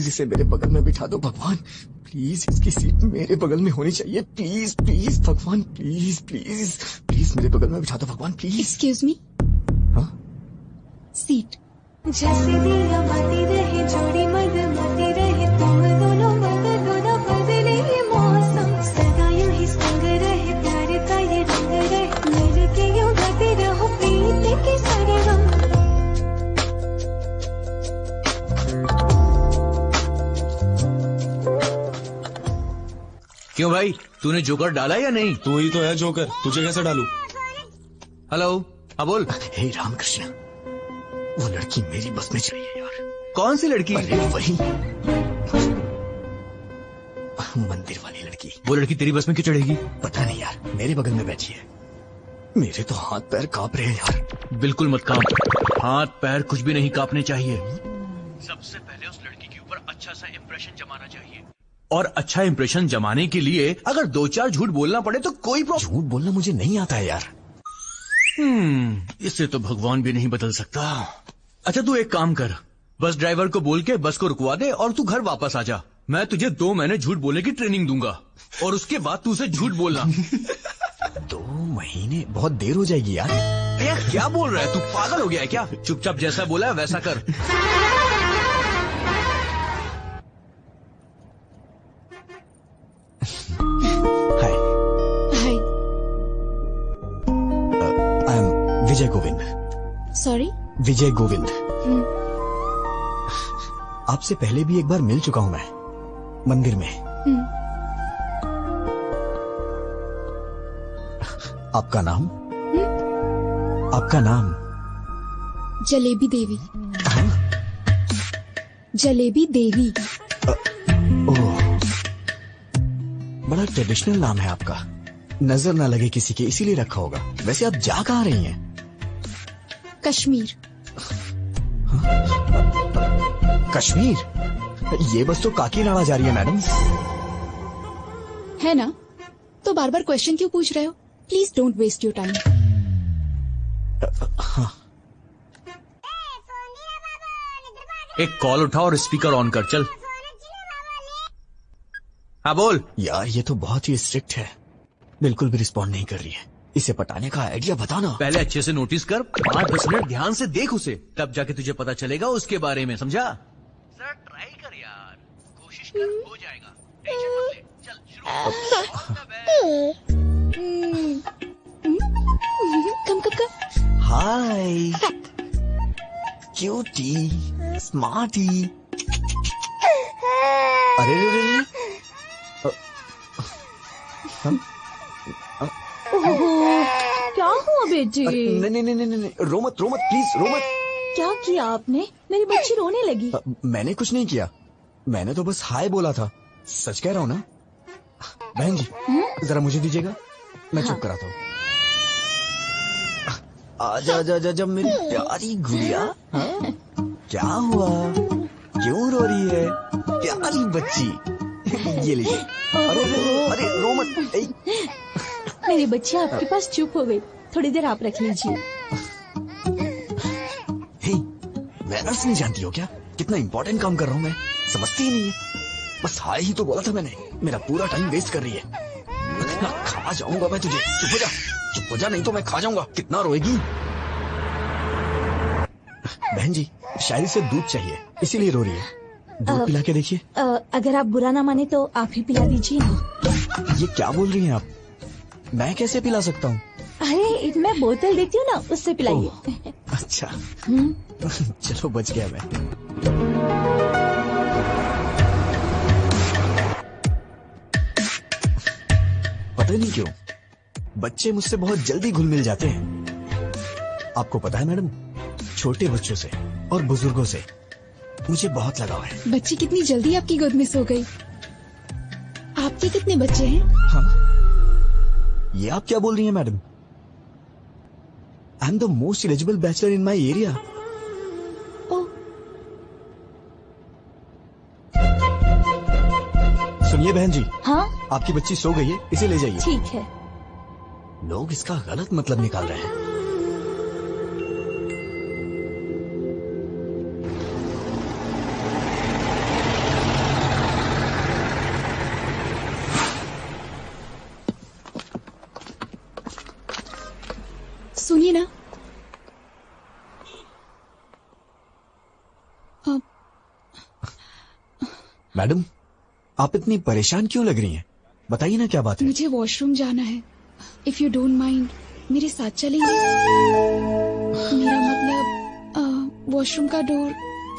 इसे मेरे बगल में बिठा दो भगवान, प्लीज। इसकी सीट मेरे बगल में होनी चाहिए, प्लीज प्लीज भगवान, प्लीज प्लीज प्लीज मेरे बगल में बिठा दो भगवान, प्लीज। Excuse me. हाँ, सीट। जैसे दिया मती रहे जोड़ी मद मती रहे तुम दोनों बदलो बदले ये मौसम, सदा यूं ही संग रहे प्यार का ये रंग रहे, मिल के यूं गाते रहो प्रीत के सरगम। क्यों भाई, तूने जोकर डाला या नहीं? तू ही तो है जोकर, तुझे कैसे डालूं? हेलो, हाँ बोल। हे रामकृष्ण, वो लड़की मेरी बस में चाहिए यार। कौन सी लड़की? अरे वही मंदिर वाली लड़की। वो लड़की तेरी बस में क्यों चढ़ेगी? पता नहीं यार, मेरे बगल में बैठी है। मेरे तो हाथ पैर कांप रहे हैं यार। बिल्कुल मत कांप, हाथ पैर कुछ भी नहीं कांपने चाहिए। सबसे पहले उस लड़की के ऊपर अच्छा सा इंप्रेशन जमाना चाहिए, और अच्छा इंप्रेशन जमाने के लिए अगर 2-4 झूठ बोलना पड़े तो कोई प्रॉब्लम। झूठ बोलना मुझे नहीं आता है यार। इससे तो भगवान भी नहीं बदल सकता। अच्छा तू एक काम कर, बस ड्राइवर को बोल के बस को रुकवा दे और तू घर वापस आ जा। मैं तुझे 2 महीने झूठ बोलने की ट्रेनिंग दूंगा और उसके बाद तू उसे झूठ बोलना। 2 महीने बहुत देर हो जाएगी यार। यार क्या बोल रहा है, तू पागल हो गया है क्या? चुपचाप जैसा बोला है वैसा कर। Hi, hi. I am Vijay Govind. Sorry. Vijay Govind. आपसे पहले भी एक बार मिल चुका हूं मैं, मंदिर में। आपका नाम? आपका नाम? जलेबी देवी। जलेबी देवी। ओह, बड़ा ट्रेडिशनल नाम है आपका, नजर ना लगे किसी के इसीलिए रखा होगा। वैसे आप जा कहाँ रही हैं? कश्मीर। कश्मीर? ये बस तो काकीनाडा जा रही है मैडम। है ना? तो बार बार क्वेश्चन क्यों पूछ रहे हो? Please don't waste your time. एक कॉल उठा और स्पीकर ऑन कर, चल। हाँ बोल। यार ये तो बहुत ही स्ट्रिक्ट है, बिल्कुल भी रिस्पॉन्ड नहीं कर रही है। इसे पटाने का आइडिया बताना। पहले अच्छे से नोटिस कर, 5-10 मिनट ध्यान से देख उसे, तब जाके तुझे पता चलेगा उसके बारे में, समझा? सर ट्राई कर यार, कोशिश कर, हो जाएगा, टेंशन मत ले। चल कम कम कम। हाय क्यूटी, स्मार्टी। अरे रे रे रे। क्या हुआ बेटी? नहीं नहीं नहीं नहीं नहीं, रो मत प्लीज, रो मत। क्या किया आपने? मेरी बच्ची रोने लगी। मैंने कुछ नहीं किया, मैंने तो बस हाय बोला था। सच कह रहा हूँ ना बहन जी? जरा मुझे दीजिएगा, मैं चुप कराता हूँ। आजा आजा आजा मेरी प्यारी गुड़िया। हाँ? क्या हुआ, क्यों रो रही है प्यारी बच्ची? ये लीजिए। अरे अरे रो मत। मेरी बच्ची आपके पास चुप हो गई, थोड़ी देर आप रख लीजिए। मैनर्स नहीं जानती हो क्या? कितना इंपॉर्टेंट काम कर रहा हूँ मैं, समझती ही नहीं है। बस हाय ही तो बोला था मैंने, मेरा पूरा टाइम वेस्ट कर रही है। खा जाऊंगा मैं तुझे। चुप हो जा नहीं तो मैं खा जाऊंगा। कितना रोएगी? बहन जी शायद इसे दूध चाहिए, इसीलिए रो रही है। दूध पिला के देखिए। अगर आप बुरा ना माने तो आप ही पिला दीजिए। ये क्या बोल रही हैं आप? मैं कैसे पिला सकता हूँ? अरे मैं बोतल देती हूँ ना, उससे पिलाइए। अच्छा चलो बच गया मैं। पता नहीं क्यों बच्चे मुझसे बहुत जल्दी घुल मिल जाते हैं। आपको पता है मैडम, छोटे बच्चों से और बुजुर्गों से मुझे बहुत लगाव है। बच्ची कितनी जल्दी आपकी गोद में सो गई। आपके कितने बच्चे हैं? हाँ, ये आप क्या बोल रही हैं madam? I am the most eligible bachelor in my area. सुनिए बहन जी। हाँ? आपकी बच्ची सो गई है, इसे ले जाइए। ठीक है। लोग इसका गलत मतलब निकाल रहे हैं। मैडम, आप इतनी परेशान क्यों लग रही हैं? बताइए ना क्या बात है। मुझे वॉशरूम जाना है। इफ यू डोंट माइंड मेरे साथ चलेंगे? मेरा मतलब वॉशरूम का डोर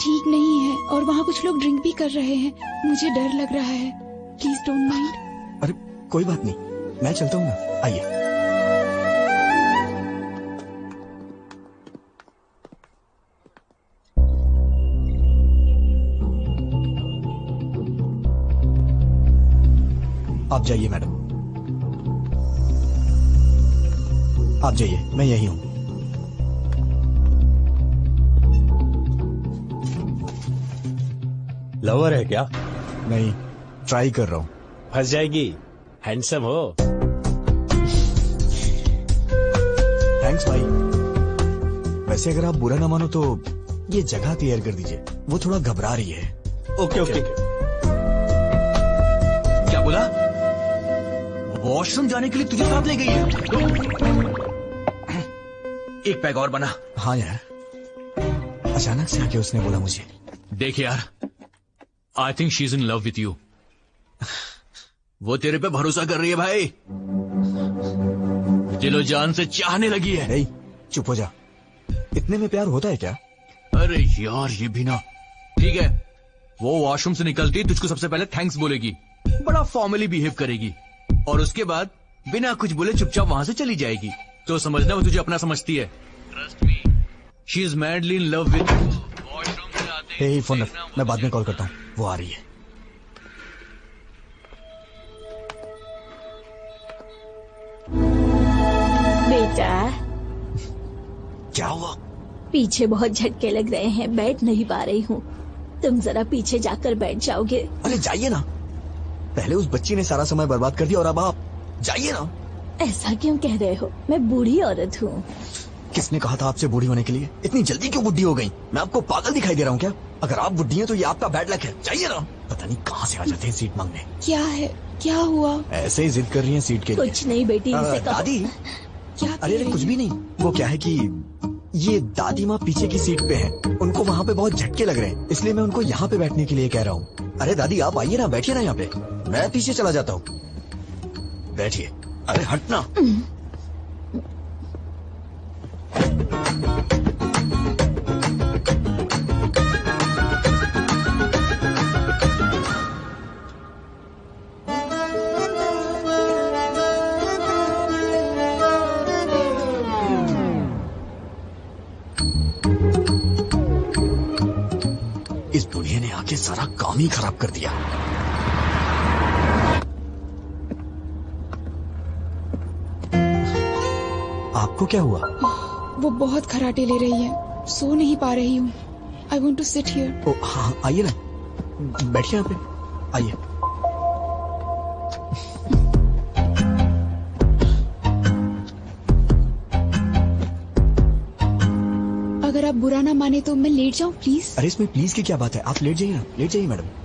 ठीक नहीं है और वहाँ कुछ लोग ड्रिंक भी कर रहे हैं। मुझे डर लग रहा है। Please don't mind. अरे कोई बात नहीं, मैं चलता हूँ ना, आइए। आप जाइए मैडम, आप जाइए, मैं यही हूं। लवर है क्या? नहीं, ट्राई कर रहा हूं। फंस जाएगी। हैंडसम हो। थैंक्स भाई। वैसे अगर आप बुरा ना मानो तो ये जगह क्लियर कर दीजिए, वो थोड़ा घबरा रही है। Okay okay. क्या बोला? वॉशरूम जाने के लिए तुझे साथ ले गई है? एक पैग और बना। हाँ यार, अचानक से आके उसने बोला मुझे। देख यार, I think she is in love with you. वो तेरे पे भरोसा कर रही है भाई, दिलो जान से चाहने लगी है। नहीं, चुप हो जा। इतने में प्यार होता है क्या? अरे यार ये भी ना। ठीक है, वो वॉशरूम से निकलती तुझको सबसे पहले थैंक्स बोलेगी, बड़ा फॉर्मली बिहेव करेगी और उसके बाद बिना कुछ बोले चुपचाप वहां से चली जाएगी। तो समझना वो तुझे अपना समझती है। Trust me, she is madly in love with you. Washroom से आते हे फोन रख, मैं बाद में कॉल करता हूँ, वो आ रही है। बेटा, क्या हुआ? पीछे बहुत झटके लग रहे हैं, बैठ नहीं पा रही हूँ। तुम जरा पीछे जाकर बैठ जाओगे? अरे जाइए ना, पहले उस बच्ची ने सारा समय बर्बाद कर दिया और अब आप जाइए ना। ऐसा क्यों कह रहे हो? मैं बूढ़ी औरत हूँ। किसने कहा था आपसे बूढ़ी होने के लिए? इतनी जल्दी क्यों बुढ़ी हो गई? मैं आपको पागल दिखाई दे रहा हूँ क्या? अगर आप बुढ़ी हैं तो ये आपका बैड लक है। जाइए ना। पता नहीं कहाँ से आ जाते हैं सीट मांगने। क्या है? क्या हुआ? ऐसे ही जिद कर रही हैं सीट के लिए। कुछ नहीं बेटी, इसे कहो। दादी, क्या? अरे कुछ भी नहीं। वो क्या है कि ये दादी माँ पीछे की सीट पे हैं, उनको वहाँ पे बहुत झटके लग रहे हैं, इसलिए मैं उनको यहाँ पे बैठने के लिए कह रहा हूँ। अरे दादी आप आइए ना, बैठिए ना यहाँ पे, मैं पीछे चला जाता हूँ। बैठिए। अरे हटना। इस बुढ़िया ने आके सारा काम ही खराब कर दिया। आपको क्या हुआ? वो बहुत खराटे ले रही है, सो नहीं पा रही हूँ। I want to sit here. Oh हाँ, आइए ना, बैठिए यहाँ पे, आइए। अगर आप बुरा ना माने तो मैं लेट जाऊँ प्लीज? अरे इसमें प्लीज की क्या बात है, आप लेट जाइए ना, लेट जाइए मैडम।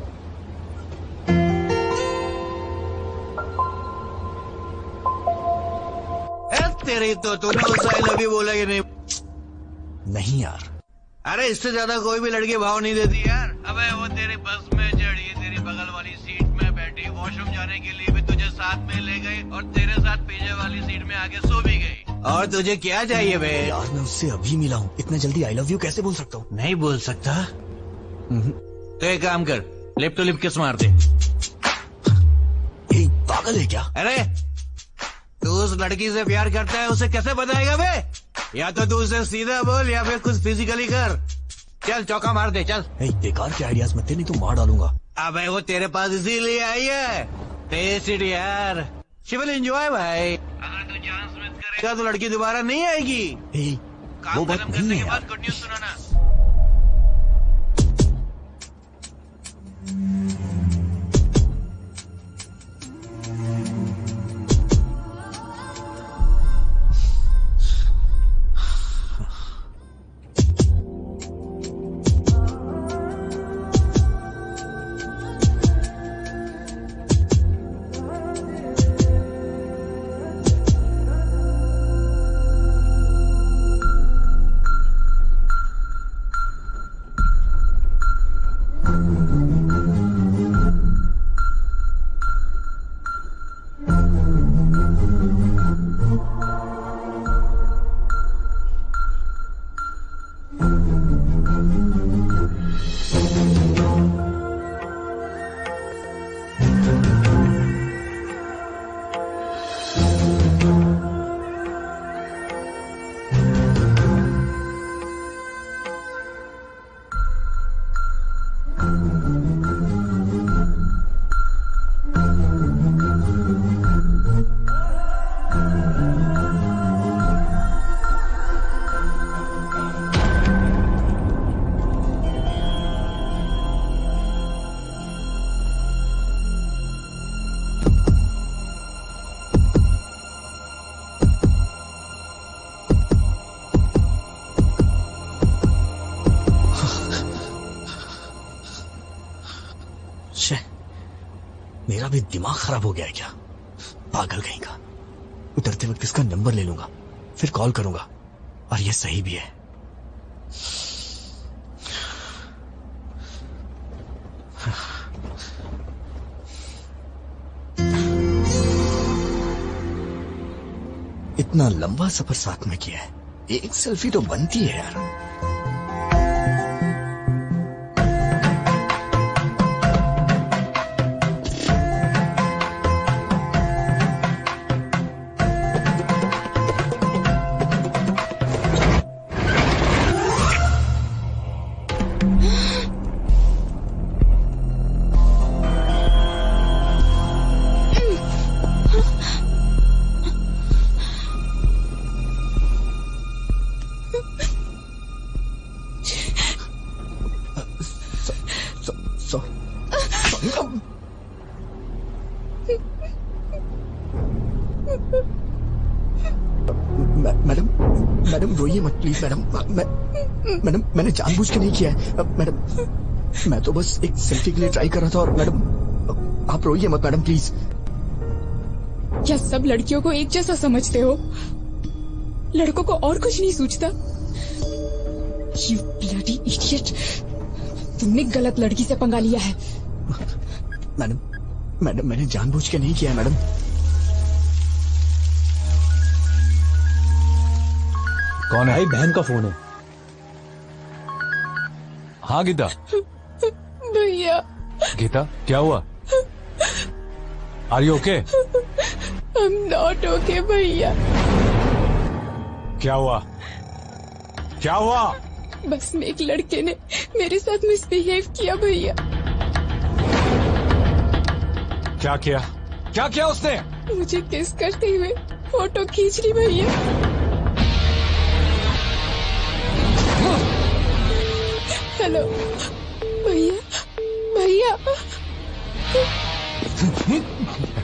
तेरी तो तूने उस आई लव यू बोला कि नहीं? नहीं यार। अरे इससे ज्यादा कोई भी लड़की भाव नहीं देती यार। अबे वो तेरी बस में चढ़ी, तेरी बगल वाली सीट में बैठी, वॉशरूम जाने के लिए भी तुझे साथ में ले गई और तेरे साथ पीछे वाली सीट में आके सो भी गई। और तुझे क्या चाहिए बे? यार मैं उससे अभी मिला हूँ, इतना जल्दी आई लव यू कैसे बोल सकता हूँ? नहीं बोल सकता? तो एक काम कर, लिप टू लिप किस मार दे। ये पागल है क्या? अरे तू उस लड़की से प्यार करता है, उसे कैसे बताएगा बे? या तो तू उसे सीधा बोल या फिर कुछ फिजिकली कर। चल चौका मार दे, चल। बेकार के आइडियाज मत दे, नहीं तो मार डालूंगा। अबे वो तेरे पास इसीलिए आई है। टेस्ट इट यार, शी विल एंजॉय भाई। अगर तू चांस मिस करेगा तो लड़की दोबारा नहीं आएगी। वो बात नहीं है यार। गुड न्यूज सुनाना। मेरा भी दिमाग खराब हो गया है क्या? पागल कहीं का। उतरते वक्त इसका नंबर ले लूंगा, फिर कॉल करूंगा। और ये सही भी है। इतना लंबा सफर साथ में किया है, एक सेल्फी तो बनती है यार। मैडम मैडम रोइए मत प्लीज मैडम। मैडम मैंने जानबूझ के नहीं किया है मैडम। मैं तो बस एक सेल्फी के लिए ट्राई कर रहा था। और मैडम आप रोइए मत मैडम प्लीज। क्या सब लड़कियों को एक जैसा समझते हो? लड़कों को और कुछ नहीं सूझता? You bloody idiot! तुमने गलत लड़की से पंगा लिया है। मैडम मैंने जानबूझ के नहीं किया है मैडम। कौन है? भाई बहन का फोन है। हाँ गीता। भैया गीता क्या हुआ? Are you okay? I'm not okay भैया। क्या हुआ? क्या हुआ? बस में एक लड़के ने मेरे साथ मिसबिहेव किया भैया। क्या किया? क्या किया उसने? मुझे किस करते हुए फोटो खींच ली भैया। हेलो भैया भैया।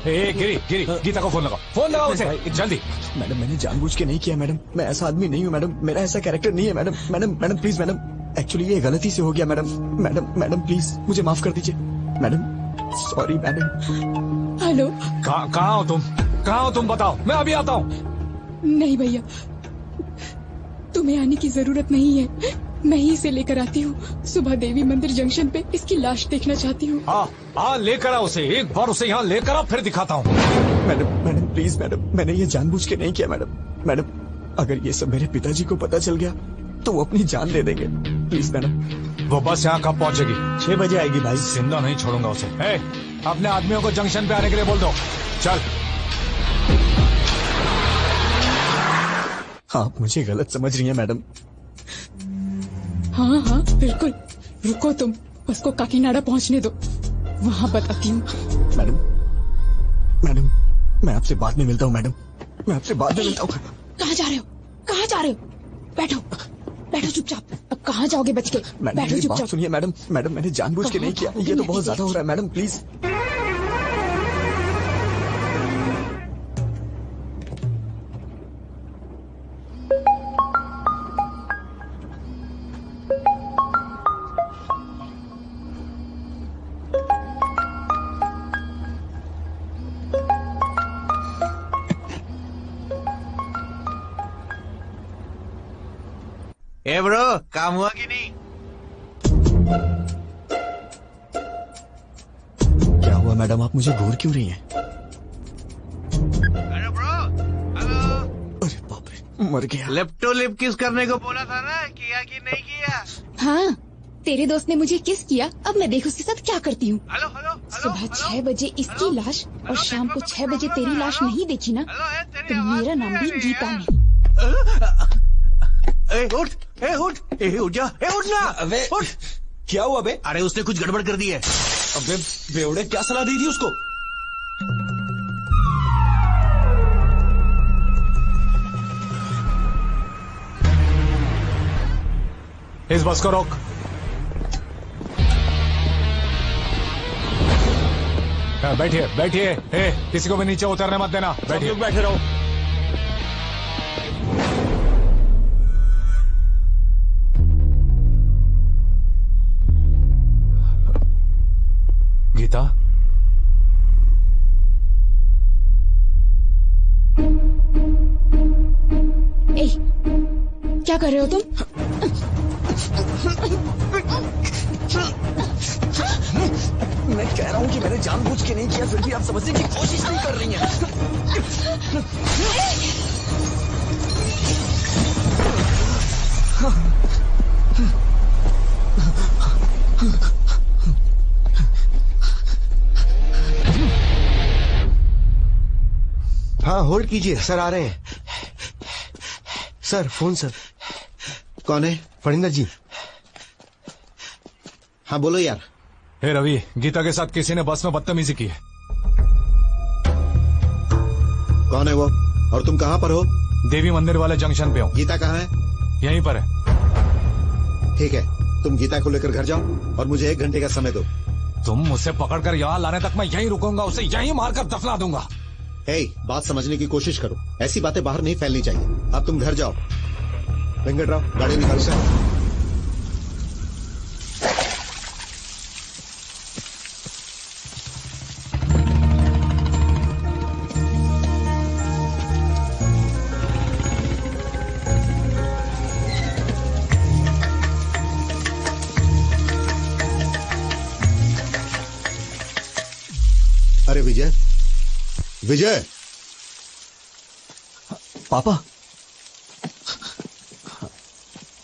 गिरी गीता को फोन लगाओ उसे जल्दी। मैडम मैंने जानबूझ के नहीं किया मैडम। मैं ऐसा आदमी नहीं हूँ मैडम। मेरा ऐसा कैरेक्टर नहीं है madam. Madam please madam, actually ये गलती से हो गया मैडम। मैडम प्लीज मुझे माफ कर दीजिए मैडम। Sorry madam. हेलो कहाँ हो तुम बताओ, मैं अभी आता हूँ। नहीं भैया, तुम्हें आने की जरूरत नहीं है। मैं ही इसे लेकर आती हूँ। सुबह देवी मंदिर जंक्शन पे इसकी लाश देखना चाहती हूँ। हाँ लेकर आ उसे, एक बार उसे यहाँ लेकर आ, फिर दिखाता हूँ। मैडम प्लीज मैडम, मैंने ये जानबूझ के नहीं किया मैडम। अगर ये सब मेरे पिताजी को पता चल गया तो वो अपनी जान दे देंगे। Please madam. वो बस यहाँ कब पहुँचेगी? 6 बजे आएगी भाई। जिंदा नहीं छोड़ूंगा उसे। अपने आदमियों को जंक्शन पे आने के लिए बोल दो। चल। आप मुझे गलत समझ रही हैं मैडम। हाँ बिल्कुल। रुको तुम, उसको काकीनाडा पहुँचने दो, वहाँ बताती हूँ। मैडम मैं आपसे बाद में मिलता हूँ मैडम। मैं आपसे बाद में मिलता हूँ। कहाँ जा रहे हो? बैठो चुपचाप। अब कहाँ जाओगे बच के? बैठो मेरी बात चुपचाप। सुनिए मैडम। मैंने जानबूझ के नहीं किया। ये तो बहुत ज्यादा हो रहा है मैडम प्लीज। ब्रो काम हुआ कि नहीं? क्या हुआ मैडम, आप मुझे घूर क्यों रही हैं? अरे ब्रो, हेलो। अरे बाप रे, मर गया। लिप टू लिप किस करने को बोला था ना, किया कि नहीं किया? हाँ, तेरे दोस्त ने मुझे किस किया। अब मैं देख उसके साथ क्या करती हूँ। हेलो। सुबह 6 बजे इसकी लाश और शाम को 6 बजे तेरी लाश नहीं देखी ना, तो मेरा नाम भी गीता नहीं। उठ जा, उठ ना। अबे उठ। क्या हुआ बे? अरे उसने कुछ गड़बड़ कर दी है। अबे बेवड़े, क्या सलाह दी थी उसको? इस बस को रोक। बैठिए। किसी को भी नीचे उतरने मत देना। बैठिए। बैठे रहो। गीता कर रहे हो तुम? मैं कह रहा हूँ कि मैंने जानबूझ के नहीं किया, फिर भी आप समझने की कोशिश नहीं कर रही हैं। हाँ होल्ड कीजिए सर, आ रहे हैं सर। Phone sir. कौन है? फणिंदर जी। हाँ बोलो यार। हे रवि, गीता के साथ किसी ने बस में बदतमीजी की है। कौन है वो और तुम कहाँ पर हो? देवी मंदिर वाले जंक्शन पे हूँ। गीता कहाँ है? यहीं पर है। ठीक है, तुम गीता को लेकर घर जाओ और मुझे 1 घंटे का समय दो। तुम मुझसे पकड़कर यहाँ लाने तक मैं यहीं रुकूंगा, उसे यहीं मारकर दफना दूंगा। बात समझने की कोशिश करो, ऐसी बातें बाहर नहीं फैलनी चाहिए। अब तुम घर जाओ। वेंकटराव, गाड़ी निकाल सर। अरे विजय, विजय। पापा,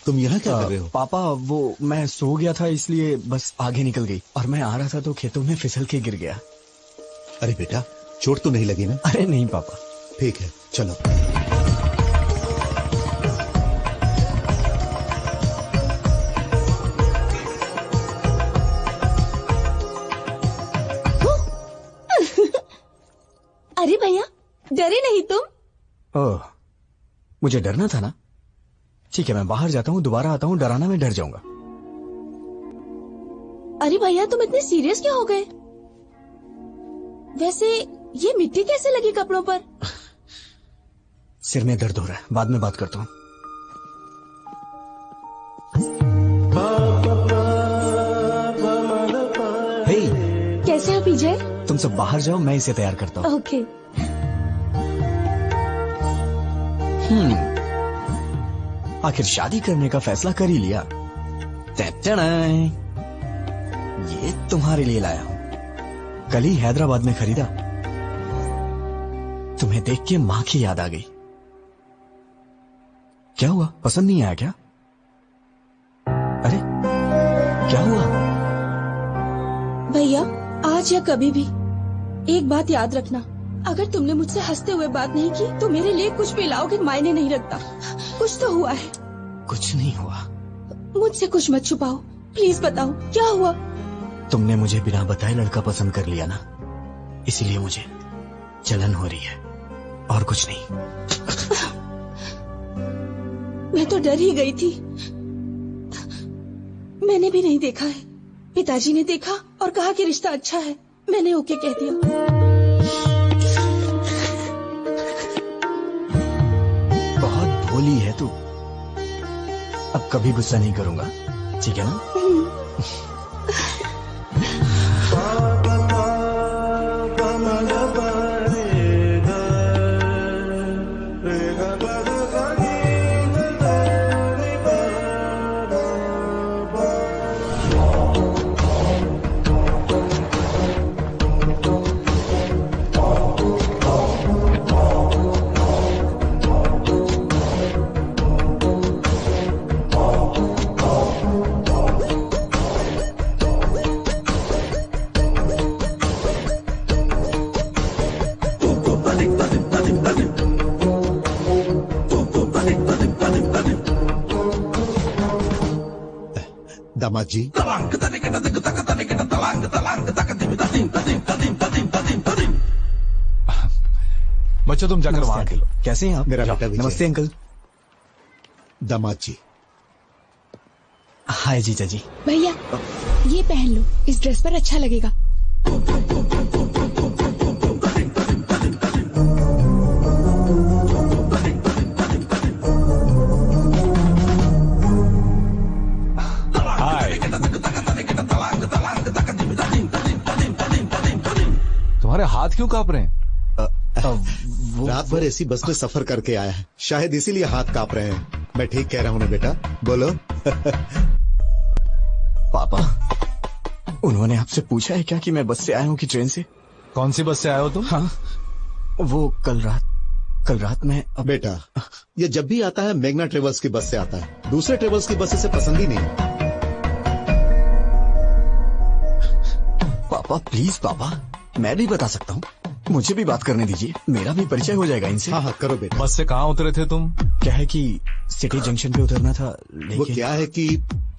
तुम यहाँ क्या कर रहे हो? पापा वो मैं सो गया था इसलिए बस आगे निकल गई, और मैं आ रहा था तो खेतों में फिसल के गिर गया। अरे बेटा, चोट तो नहीं लगी ना? अरे नहीं पापा। ठीक है, चलो। अरे भैया, डरे नहीं तुम? ओह, मुझे डरना था ना। ठीक है, मैं बाहर जाता हूँ, दोबारा आता हूँ, डराना मैं डर जाऊंगा। अरे भैया, तुम इतने सीरियस क्यों हो गए? वैसे ये मिट्टी कैसे लगी कपड़ों पर? सिर में दर्द हो रहा है, बाद में बात करता हूँ। हे, कैसे हो विजय? तुम सब बाहर जाओ, मैं इसे तैयार करता हूँ। ओके। आखिर शादी करने का फैसला कर ही लिया। ये तुम्हारे लिए लाया हूँ, कल ही हैदराबाद में खरीदा। तुम्हें देख के माँ की याद आ गई। क्या हुआ, पसंद नहीं आया क्या? अरे क्या हुआ? भैया, आज या कभी भी एक बात याद रखना, अगर तुमने मुझसे हंसते हुए बात नहीं की तो मेरे लिए कुछ भी लाओगे मायने नहीं रखता। कुछ तो हुआ है। कुछ नहीं हुआ। मुझसे कुछ मत छुपाओ, प्लीज बताओ क्या हुआ। तुमने मुझे बिना बताए लड़का पसंद कर लिया ना, इसीलिए मुझे जलन हो रही है, और कुछ नहीं। मैं तो डर ही गई थी। मैंने भी नहीं देखा है, पिताजी ने देखा और कहा कि रिश्ता अच्छा है। मैंने ओके कह दिया। बहुत भोली है तू। अब कभी गुस्सा नहीं करूंगा, ठीक है ना? दामाद जी, बच्चों तुम जाकर वहां खेलो। कैसे हैं आप? मेरा बेटा विजय। नमस्ते अंकल। दामाद जी। हाय जीजा जी। भैया, ये पहन लो, इस ड्रेस पर अच्छा लगेगा। तुम्हारे हाथ क्यों कांप रहे हैं? रात भर ऐसी बस में सफर करके आया है, शायद इसीलिए हाथ कांप रहे हैं। मैं ठीक कह रहा हूँ ना बेटा, बोलो। पापा, उन्होंने आपसे पूछा है क्या कि मैं बस से आया हूँ कि ट्रेन से? कौन सी बस से आए हो तुम? हाँ, वो कल रात में बेटा, ये जब भी आता है मेघना ट्रेवल्स की बस से आता है, दूसरे ट्रेवल्स की बस इसे पसंद ही नहीं। पापा प्लीज पापा, मैं भी बता सकता हूँ, मुझे भी बात करने दीजिए, मेरा भी परिचय हो जाएगा इनसे। हाँ करो बेटा। बस से कहाँ उतरे थे तुम? क्या है कि सिटी जंक्शन पे उतरना था, वो लेकिन क्या है कि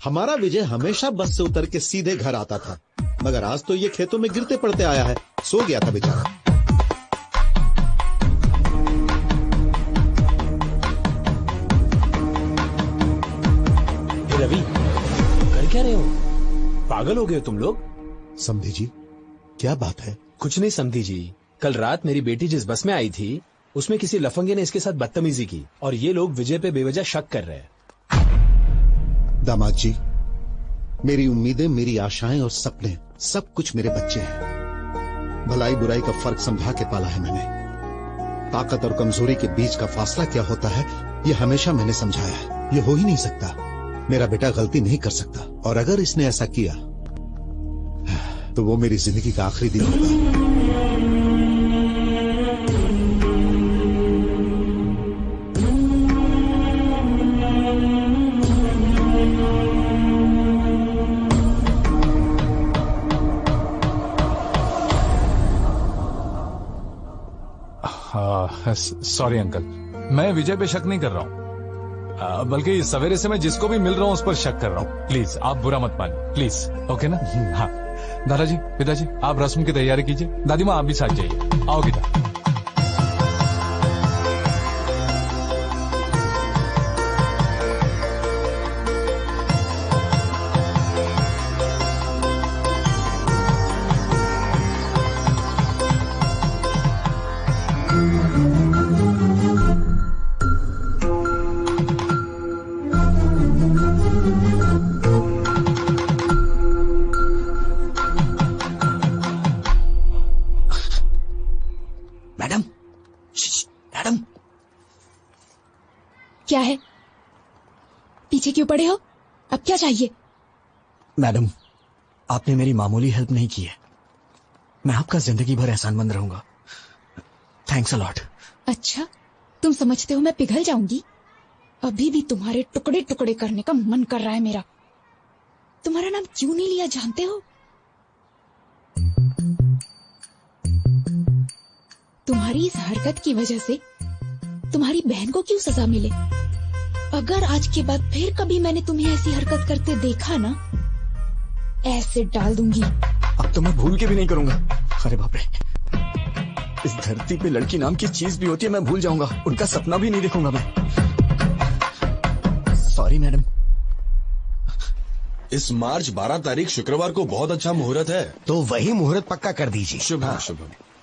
हमारा विजय हमेशा बस से उतर के सीधे घर आता था, मगर आज तो ये खेतों में गिरते पड़ते आया है, सो गया था बेचारा। रवि, कर क्या रहे हो? पागल हो गए हो तुम लोग? समधी जी, क्या बात है? कुछ नहीं समधी जी, कल रात मेरी बेटी जिस बस में आई थी उसमें किसी लफंगे ने इसके साथ बदतमीजी की और ये लोग विजय पे बेवजह शक कर रहे हैं। दामाद जी, मेरी उम्मीदें, मेरी आशाएं और सपने सब कुछ मेरे बच्चे हैं। भलाई बुराई का फर्क समझा के पाला है मैंने। ताकत और कमजोरी के बीच का फासला क्या होता है ये हमेशा मैंने समझाया है। ये हो ही नहीं सकता, मेरा बेटा गलती नहीं कर सकता, और अगर इसने ऐसा किया तो वो मेरी जिंदगी का आखिरी दिन होगा। सॉरी अंकल, मैं विजय पे शक नहीं कर रहा हूँ, बल्कि सवेरे से मैं जिसको भी मिल रहा हूँ उस पर शक कर रहा हूँ। प्लीज आप बुरा मत मानिए, प्लीज, ओके ना? हाँ दादाजी, पिताजी, आप रस्म की तैयारी कीजिए। दादी माँ आप भी साथ जाइए, आओ गीता। मैडम, क्या है? पीछे क्यों पड़े हो? अब क्या चाहिए? मैडम, आपने मेरी मामूली हेल्प नहीं की है, मैं आपका जिंदगी भर एहसानमंद रहूंगा। Thanks a lot. अच्छा, तुम समझते हो मैं पिघल जाऊंगी? अभी भी तुम्हारे टुकड़े टुकड़े करने का मन कर रहा है मेरा। तुम्हारा नाम क्यों नहीं लिया जानते हो? तुम्हारी इस हरकत की वजह से तुम्हारी बहन को क्यों सजा मिले? अगर आज के बाद फिर कभी मैंने तुम्हें ऐसी हरकत करते देखा ना, ऐसे डाल दूंगी। अब तो मैं भूल के भी नहीं करूंगा। अरे बाप रे, इस धरती पे लड़की नाम की चीज भी होती है, मैं भूल जाऊंगा, उनका सपना भी नहीं देखूंगा मैं। Sorry madam. इस मार्च 12 तारीख शुक्रवार को बहुत अच्छा मुहूर्त है, तो वही मुहूर्त पक्का कर दीजिए। शुभ शुभ।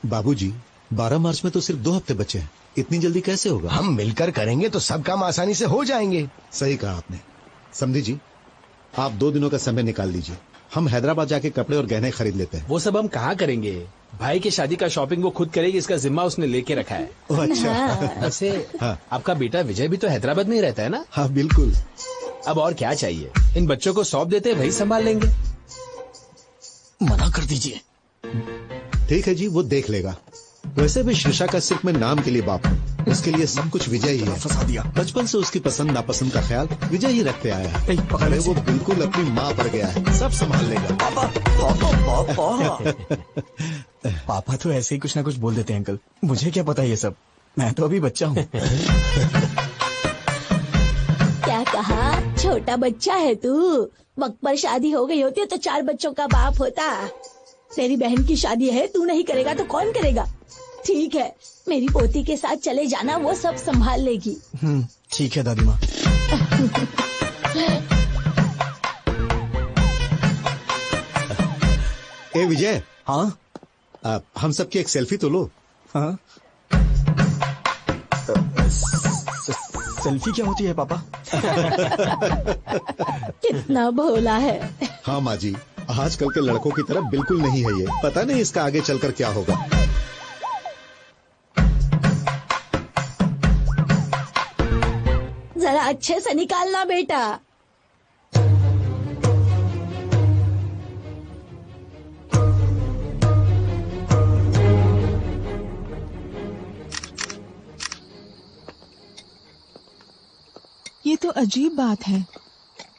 बाबूजी, 12 मार्च में तो सिर्फ 2 हफ्ते बचे हैं, इतनी जल्दी कैसे होगा? हम मिलकर करेंगे तो सब काम आसानी से हो जाएंगे। सही कहा आपने। समधी जी, आप 2 दिनों का समय निकाल लीजिए, हम हैदराबाद जाके कपड़े और गहने खरीद लेते हैं। वो सब हम कहाँ करेंगे? भाई की शादी का शॉपिंग वो खुद करेगी, इसका जिम्मा उसने लेके रखा है। ओह अच्छा। वैसे हाँ। आपका बेटा विजय भी तो हैदराबाद में ही रहता है ना? हाँ बिल्कुल। अब और क्या चाहिए? इन बच्चों को सौंप देते, वही संभाल लेंगे। मना कर दीजिए। ठीक है जी, वो देख लेगा। वैसे भी शीर्षा का सिर्फ मैं नाम के लिए बाप हूँ, उसके लिए सब कुछ विजय ही है। फंसा दिया। बचपन से उसकी पसंद नापसंद का ख्याल विजय ही रखते आया है। पकड़ अरे इसे। वो बिल्कुल अपनी माँ पर गया है, सब संभाल लेगा। पापा पापा तो ऐसे ही कुछ ना कुछ बोल देते हैं अंकल, मुझे क्या पता ये सब, मैं तो अभी बच्चा हूँ। क्या कहा? छोटा बच्चा है तू? वक्त पर शादी हो गई होती तो 4 बच्चों का बाप होता। तेरी बहन की शादी है, तू नहीं करेगा तो कौन करेगा? ठीक है, मेरी पोती के साथ चले जाना, वो सब संभाल लेगी। ठीक है दादी माँ। ए विजय। हाँ? हम सबकी एक सेल्फी तो लो। हाँ? सेल्फी क्या होती है पापा? कितना भोला है। हाँ माँ जी, आजकल के लड़कों की तरह बिल्कुल नहीं है ये, पता नहीं इसका आगे चलकर क्या होगा। जरा अच्छे से निकालना बेटा। ये तो अजीब बात है।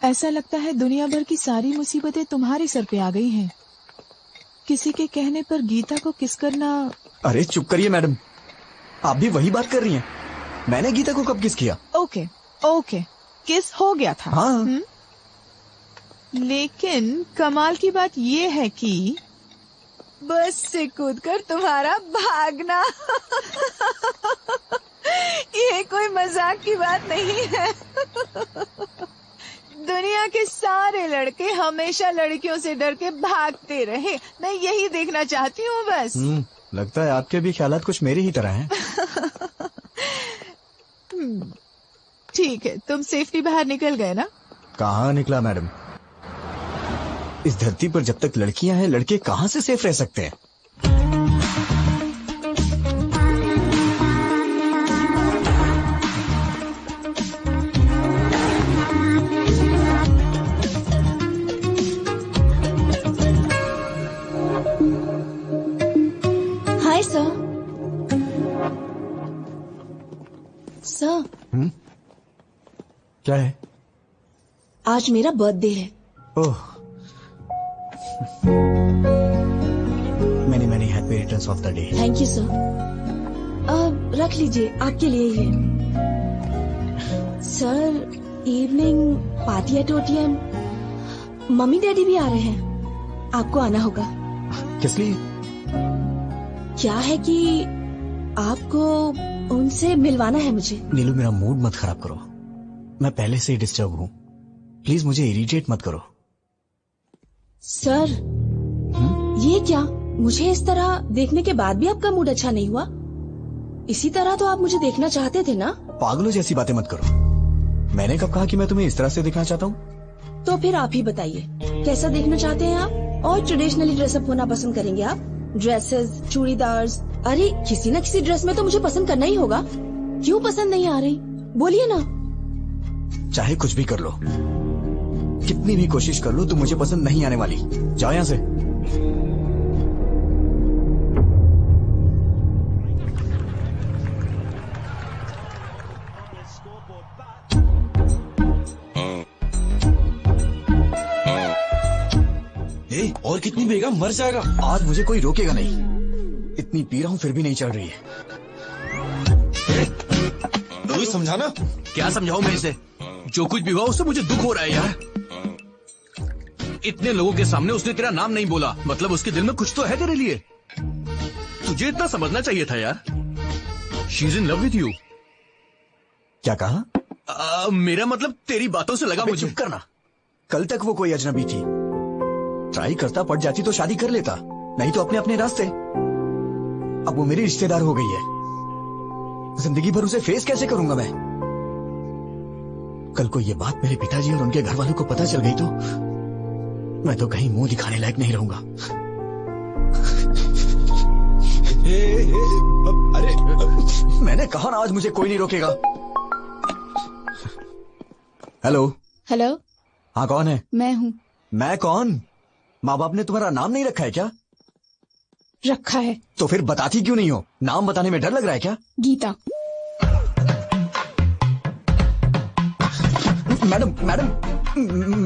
ऐसा लगता है दुनिया भर की सारी मुसीबतें तुम्हारे सर पे आ गई हैं। किसी के कहने पर गीता को किस करना। अरे चुप करिए मैडम, आप भी वही बात कर रही हैं। मैंने गीता को कब किस किया? ओके ओके, किस हो गया था। हाँ। लेकिन कमाल की बात ये है कि बस से कूदकर तुम्हारा भागना ये कोई मजाक की बात नहीं है। दुनिया के सारे लड़के हमेशा लड़कियों से डर के भागते रहे। मैं यही देखना चाहती हूँ बस। लगता है आपके भी ख्यालात कुछ मेरे ही तरह हैं। ठीक है, तुम सेफ्टी बाहर निकल गए ना? कहाँ निकला मैडम? इस धरती पर जब तक लड़कियां हैं, लड़के कहाँ से सेफ रह सकते हैं? Hi sir. सर, क्या है? आज मेरा बर्थडे है। Oh, many happy returns of the day. Thank you sir. रख लीजिए, आपके लिए ही है। Sir, evening party at OTM। Mummy daddy भी आ रहे हैं, आपको आना होगा। किस लिए? क्या है कि आपको उनसे मिलवाना है मुझे। नीलू, मेरा मूड मत खराब करो। मैं पहले से ही डिस्टर्ब हूँ। प्लीज मुझे इरिटेट मत करो। सर, ये क्या? मुझे इस तरह देखने के बाद भी आपका मूड अच्छा नहीं हुआ? इसी तरह तो आप मुझे देखना चाहते थे ना? पागलों जैसी बातें मत करो। मैंने कब कहा कि मैं तुम्हें इस तरह से देखना चाहता हूँ? तो फिर आप ही बताइए, कैसा देखना चाहते हैं आप? और ट्रेडिशनली ड्रेसअप होना पसंद करेंगे आप? ड्रेसेस, चूड़ीदार्स, अरे किसी न किसी ड्रेस में तो मुझे पसंद करना ही होगा। क्यों पसंद नहीं आ रही? बोलिए ना। चाहे कुछ भी कर लो, कितनी भी कोशिश कर लो, तुम मुझे पसंद नहीं आने वाली। जाओ यहाँ से। और कितनी पिएगा? मर जाएगा। आज मुझे कोई रोकेगा नहीं। इतनी पी रहा हूँ फिर भी नहीं चढ़ रही है। समझाना। क्या समझाऊं मैं इसे? जो कुछ भी हुआ उससे मुझे दुख हो रहा है यार। इतने लोगों के सामने उसने तेरा नाम नहीं बोला, मतलब उसके दिल में कुछ तो है तेरे लिए। तुझे इतना समझना चाहिए था यार। She is in love with you. क्या कहा? मेरा मतलब तेरी बातों से लगा मुझे। चुप करना। कल तक वो कोई अजनबी थी। ट्राई करता, पड़ जाती तो शादी कर लेता, नहीं तो अपने अपने रास्ते। अब वो मेरी रिश्तेदार हो गई है। जिंदगी भर उसे फेस कैसे करूंगा मैं? कल को ये बात मेरे पिताजी और उनके घर वालों को पता चल गई तो मैं तो कहीं मुंह दिखाने लायक नहीं रहूंगा। अरे मैंने कहा ना, आज मुझे कोई नहीं रोकेगा। हेलो। हेलो। हाँ, कौन है? मैं हूँ। मैं कौन? माँ बाप ने तुम्हारा नाम नहीं रखा है क्या? रखा है। तो फिर बताती क्यों नहीं हो? नाम बताने में डर लग रहा है क्या? Geeta. Madam madam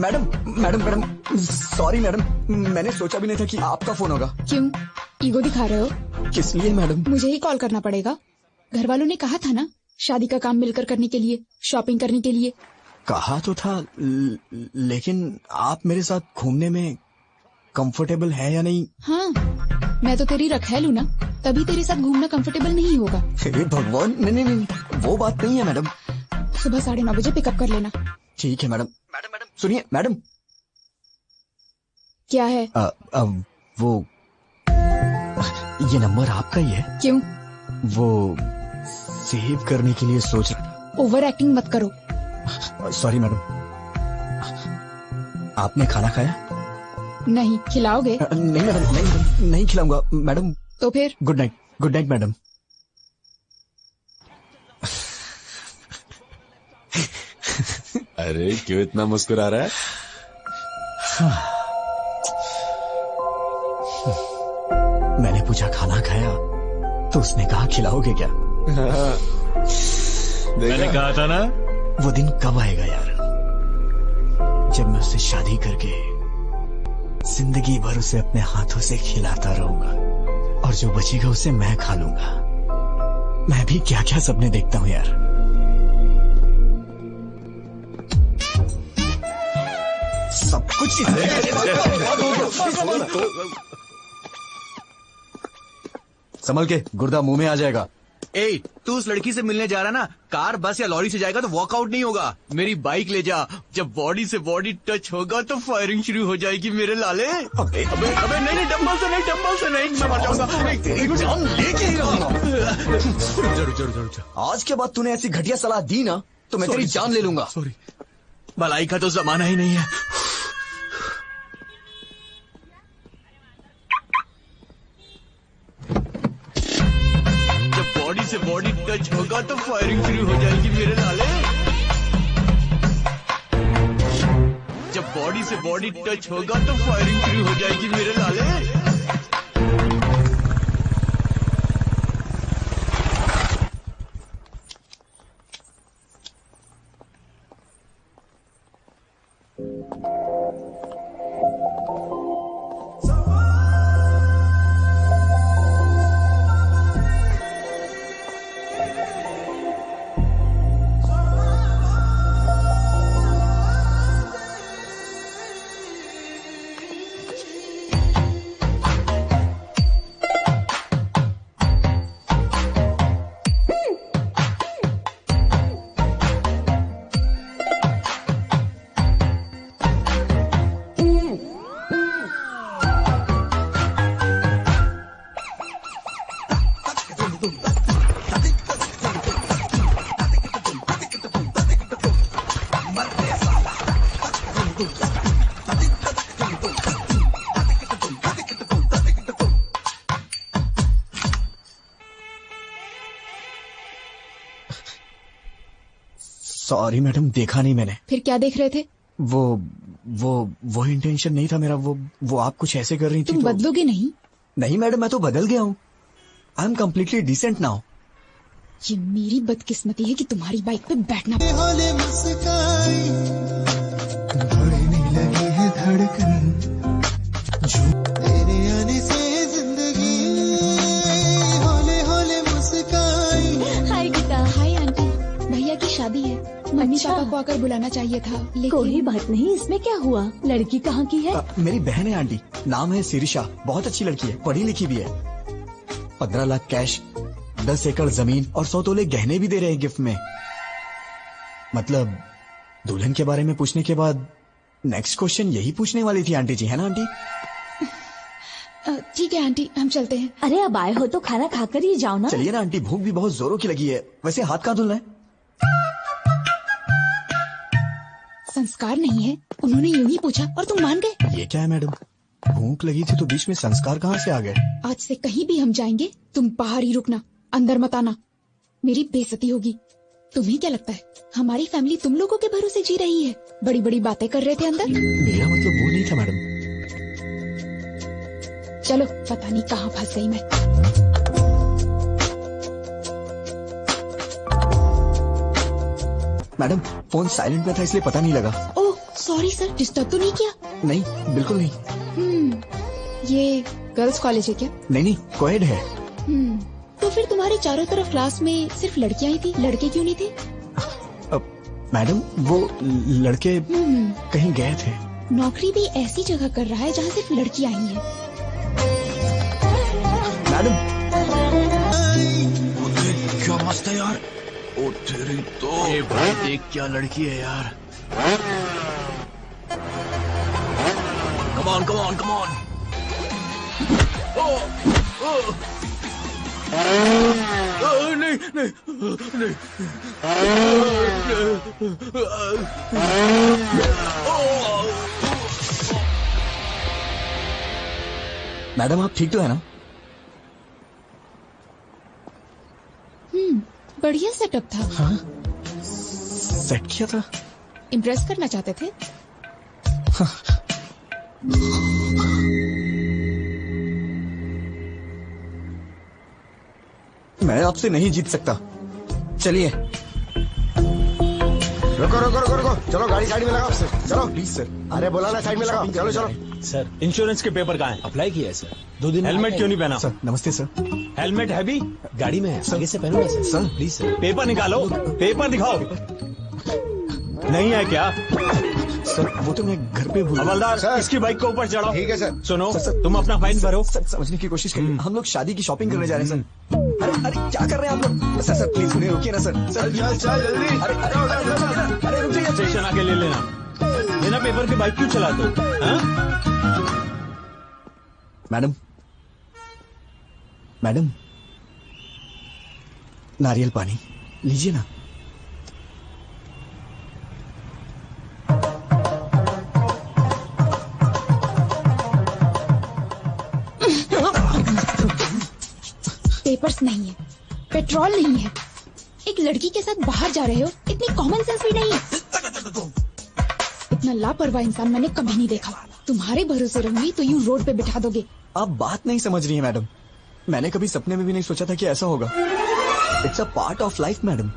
madam madam madam sorry madam, मैंने सोचा भी नहीं था कि आपका फोन होगा। क्यों ईगो दिखा रहे हो? किस लिए मैडम? मुझे ही कॉल करना पड़ेगा। घर वालों ने कहा था ना, शादी का काम मिलकर करने के लिए, शॉपिंग करने के लिए। कहा तो था, लेकिन आप मेरे साथ घूमने में कंफर्टेबल है या नहीं? हाँ, मैं तो तेरी रखैल हूँ ना, तभी तेरे साथ घूमना कंफर्टेबल नहीं होगा। हे भगवान, नहीं नहीं नहीं, वो बात नहीं है मैडम। सुबह 9:30 बजे पिकअप कर लेना। ठीक है मैडम। मैडम मैडम सुनिए मैडम। क्या है? वो ये नंबर आपका ही है? क्यों? वो सेव करने के लिए सोच रहा। ओवर एक्टिंग मत करो। Sorry madam. आपने खाना खाया? नहीं। खिलाओगे? नहीं मैडम, नहीं नहीं खिलाऊंगा मैडम। तो फिर? Good night. Good night madam. अरे क्यों इतना मुस्कुरा रहा है? मैंने पूछा खाना खाया तो उसने कहा खिलाओगे क्या? मैंने कहा था ना। वो दिन कब आएगा यार जब मैं उससे शादी करके जिंदगी भर उसे अपने हाथों से खिलाता रहूंगा और जो बचेगा उसे मैं खा लूंगा। मैं भी क्या क्या सपने देखता हूं यार। सब कुछ संभल के, गुर्दा मुंह में आ जाएगा। ए, तू उस लड़की से मिलने जा रहा ना, कार बस या लॉरी से जाएगा तो वॉकआउट नहीं होगा। मेरी बाइक ले जा, जब बॉडी से बॉडी टच होगा तो फायरिंग शुरू हो जाएगी मेरे लाले। अबे अबे अबे नहीं, डंबल से नहीं, मैं मर जाऊंगा। तेरी जान लेके ही रहूंगा। रुक जा। आज के बाद तूने ऐसी घटिया सलाह दी ना तो मैं तेरी जान ले लूंगा। सॉरी, भलाई का तो जमाना ही नहीं है। बॉडी से बॉडी टच होगा तो फायरिंग शुरू हो जाएगी मेरे लाले। जब बॉडी से बॉडी टच होगा तो फायरिंग शुरू हो जाएगी मेरे लाले। सॉरी मैडम, देखा नहीं मैंने। फिर क्या देख रहे थे? वो इंटेंशन नहीं था मेरा। वो आप कुछ ऐसे कर रही थी। तुम बदलोगे नहीं? नहीं मैडम, मैं तो बदल गया हूँ। I am completely decent now. ये मेरी बदकिस्मती है कि तुम्हारी बाइक पे बैठना। होले मुस्काई बढ़ने लगी है धड़कन, तेरे आने से जिंदगी होले होले मुस्काई। हाय गीता। हाय आंटी, भैया की शादी है। मम्मी पापा को आकर बुलाना चाहिए था लेकिन कोई बात नहीं, इसमें क्या हुआ? लड़की कहाँ की है? मेरी बहन है आंटी, नाम है शिरीषा। बहुत अच्छी लड़की है, पढ़ी लिखी भी है। 15 लाख कैश, 10 एकड़ जमीन और 100 तोले गहने भी दे रहे हैं गिफ्ट में। मतलब दुल्हन के बारे में पूछने के बाद नेक्स्ट क्वेश्चन यही पूछने वाली थी आंटी जी, है ना आंटी? ठीक है आंटी, हम चलते हैं। अरे अब आए हो तो खाना खाकर ही जाओ ना। चलिए ना आंटी, भूख भी बहुत जोरों की लगी है। वैसे हाथ कहाँ धुलना है? संस्कार नहीं है, उन्होंने यूं ही पूछा और तुम मान गए। ये क्या है मैडम, भूख लगी थी तो बीच में संस्कार कहाँ से आ गए? आज से कहीं भी हम जाएंगे तुम बाहर ही रुकना, अंदर मत आना। मेरी बेइज्जती होगी। तुम्हें क्या लगता है हमारी फैमिली तुम लोगों के भरोसे जी रही है? बड़ी बड़ी बातें कर रहे थे अंदर। मेरा मतलब वो नहीं था मैडम। चलो, पता नहीं कहाँ फंस गई मैं। मैडम फोन साइलेंट में था इसलिए पता नहीं लगा। ओह सॉरी सर, डिस्टर्ब तो नहीं किया? नहीं, बिल्कुल नहीं। ये गर्ल्स कॉलेज है क्या? नहीं, कोएड है। तो फिर तुम्हारे चारों तरफ क्लास में सिर्फ लड़कियां ही थी, लड़के क्यों नहीं थे? मैडम वो लड़के कहीं गए थे। नौकरी भी ऐसी जगह कर रहा है जहाँ सिर्फ लड़कियां ही हैं। मैडम क्या मस्त है यार। ओ तेरी तो। ए भाई देख क्या लड़की है यार। Come on. नहीं। मैडम आप ठीक तो है ना? बढ़िया सेटअप था। हाँ, सेट किया था। इम्प्रेस करना चाहते थे? मैं आपसे नहीं जीत सकता। चलिए। रुको रुको रुको रुको, चलो गाड़ी साइड में लगाओ। चलो प्लीज सर। अरे बोला ना साइड में लगाओ। चलो चलो। सर इंश्योरेंस के पेपर कहाँ हैं? अप्लाई किया है सर, 2 दिन में हेलमेट आता क्यों है। नहीं पहना? सर नमस्ते सर। हेलमेट है भी? गाड़ी में है, आगे से पहनो ना sir. Sir. Please sir. Paper निकालो, पेपर दिखाओ। नहीं है क्या? सर वो तो मैं घर पे भूल। हवलदार, सर। इसकी बाइक को ऊपर चढ़ाओ। ठीक है सर। सुनो, सर, तुम अपना फाइन भरो। सर समझने की कोशिश करिए, हम लोग शादी की शॉपिंग करने जा रहे हैं सर। अरे अरे क्या कर रहे हैं आप लोग? सर सर प्लीज उन्हें रोकिए ना सर। सर चल जल्दी। अरे अरे अरे रुक जाइए। स्टेशन आके ले लेना। बिना पेपर की बाइक क्यों चलाते हो? हाँ? मैडम, मैडम, नारियल पानी लीजिए ना। पेपर्स नहीं है, पेट्रोल नहीं है, एक लड़की के साथ बाहर जा रहे हो, इतनी कॉमन सेंस भी नहीं है। इतना लापरवाह इंसान मैंने कभी नहीं देखा। तुम्हारे भरोसे रहूंगी तो यूं रोड पे बिठा दोगे। आप बात नहीं समझ रही हैं मैडम। मैंने कभी सपने में भी नहीं सोचा था कि ऐसा होगा। It's a part of life madam.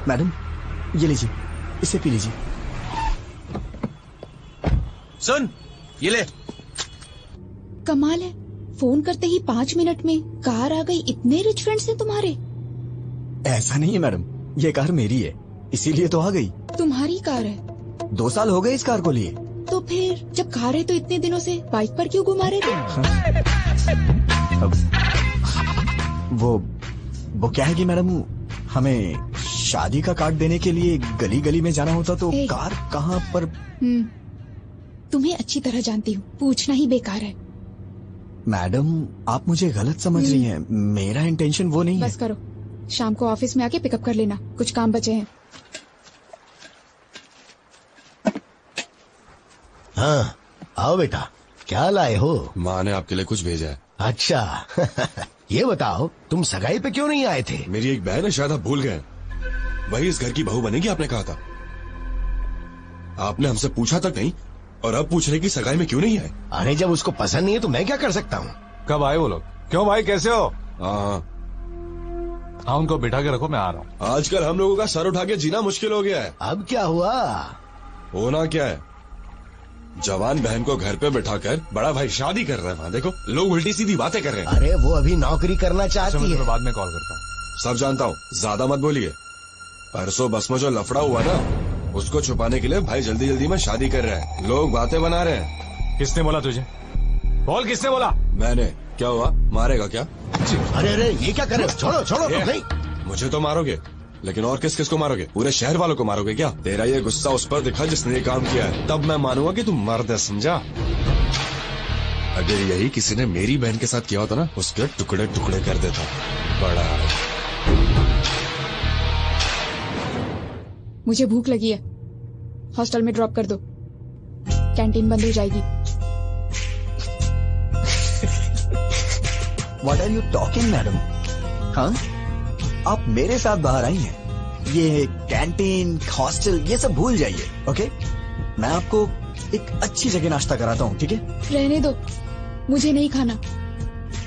Madam ये लीजिए, इसे पी लीजिए। सुन, ये ले। कमाल है, फोन करते ही 5 मिनट में कार आ गई। इतने रिच फ्रेंड्स हैं तुम्हारे। ऐसा नहीं है मैडम, ये कार मेरी है, इसीलिए तो आ गई। तुम्हारी कार है 2 साल हो गए इस कार को लिए। तो फिर जब कार है तो इतने दिनों से बाइक पर क्यों घुमा रहे थे? अब वो क्या है कि मैडम, हमें शादी का कार्ड देने के लिए गली गली में जाना होता तो कार कहाँ पर। तुम्हें अच्छी तरह जानती हूँ, पूछना ही बेकार है। मैडम आप मुझे गलत समझ रही हैं, मेरा इंटेंशन वो नहीं है। बस करो, शाम को ऑफिस में आके पिकअप कर लेना, कुछ काम बचे हैं। हाँ आओ बेटा, क्या लाए हो? माँ ने आपके लिए कुछ भेजा है। अच्छा ये बताओ तुम सगाई पे क्यों नहीं आए थे? मेरी एक बहन है, शायद आप भूल गए। वही इस घर की बहू बनेगी, आपने कहा था। आपने हमसे पूछा तक नहीं और अब पूछ रहे कि सगाई में क्यों नहीं आए। अरे जब उसको पसंद नहीं है तो मैं क्या कर सकता हूँ? कब आए वो लोग? क्यों भाई, कैसे हो? हाँ, उनको बिठा के रखो, मैं आ रहा हूँ। आजकल हम लोगों का सर उठा के जीना मुश्किल हो गया है। अब क्या हुआ? होना क्या है, जवान बहन को घर पे बिठाकर बड़ा भाई शादी कर रहे हैं। वहाँ देखो, लोग उल्टी सीधी बातें कर रहे हैं। अरे वो अभी नौकरी करना चाहती मैं है। बाद में कॉल करता हूँ। सब जानता हूँ, ज्यादा मत बोलिए। परसों बस में जो लफड़ा हुआ ना, उसको छुपाने के लिए भाई जल्दी जल्दी में शादी कर रहे हैं। लोग बातें बना रहे हैं। किसने बोला तुझे? बोल, किसने बोला? मैंने। क्या हुआ, मारेगा क्या? अरे अरे ये क्या कर रहे हो? छोड़ो छोड़ो। नहीं मुझे तो मारोगे, लेकिन और किस किस को मारोगे? पूरे शहर वालों को मारोगे क्या? तेरा ये गुस्सा उस पर दिखा जिसने ये काम किया है, तब मैं मानूंगा कि तू मर्द है, समझा? अगर यही किसी ने मेरी बहन के साथ किया होता ना, उसके टुकड़े टुकड़े कर देता। बड़ा मुझे भूख लगी है, हॉस्टल में ड्रॉप कर दो, कैंटीन बंद हो जाएगी। What are you talking, madam? हाँ, आप मेरे साथ बाहर आई हैं। ये कैंटीन, हॉस्टल, ये सब भूल जाइए, ओके? मैं आपको एक अच्छी जगह नाश्ता कराता हूँ, ठीक है? रहने दो, मुझे नहीं खाना।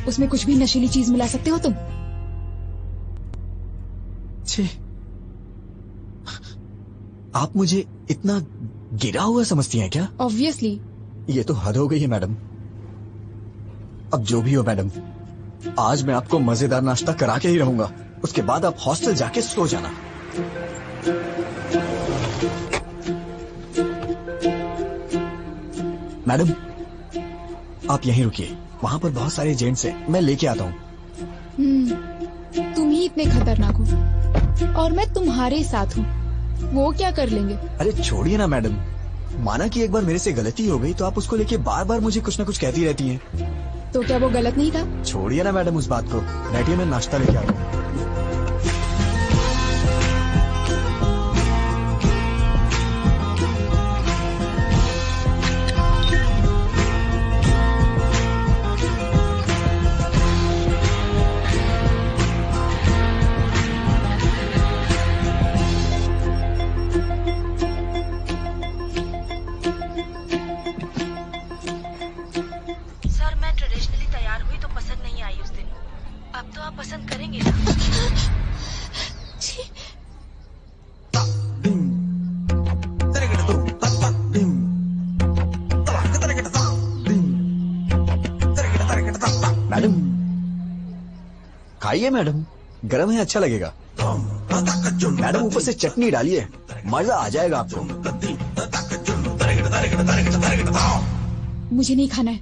उसमें कुछ भी नशीली चीज मिला सकते हो तुम। छी, आप मुझे इतना गिरा हुआ समझती हैं क्या? ऑब्वियसली। ये तो हद हो गई है मैडम। अब जो भी हो मैडम, आज मैं आपको मजेदार नाश्ता करा के ही रहूंगा। उसके बाद आप हॉस्टल जाके सो जाना। मैडम आप यहीं रुकिए, वहां पर बहुत सारे जेंट्स हैं, मैं लेके आता हूँ। तुम ही इतने खतरनाक हो और मैं तुम्हारे साथ हूँ, वो क्या कर लेंगे? अरे छोड़िए ना मैडम, माना कि एक बार मेरे से गलती हो गई तो आप उसको लेके बार बार मुझे कुछ ना कुछ कहती रहती हैं। तो क्या वो गलत नहीं था? छोड़िए ना मैडम उस बात को, बैठिए, मैं नाश्ता लेके आता हूँ। आप पसंद करेंगे ना? मैडम खाइए मैडम, गरम है, अच्छा लगेगा। मैडम ऊपर से चटनी डालिए, मजा आ जाएगा आपको। मुझे नहीं खाना है,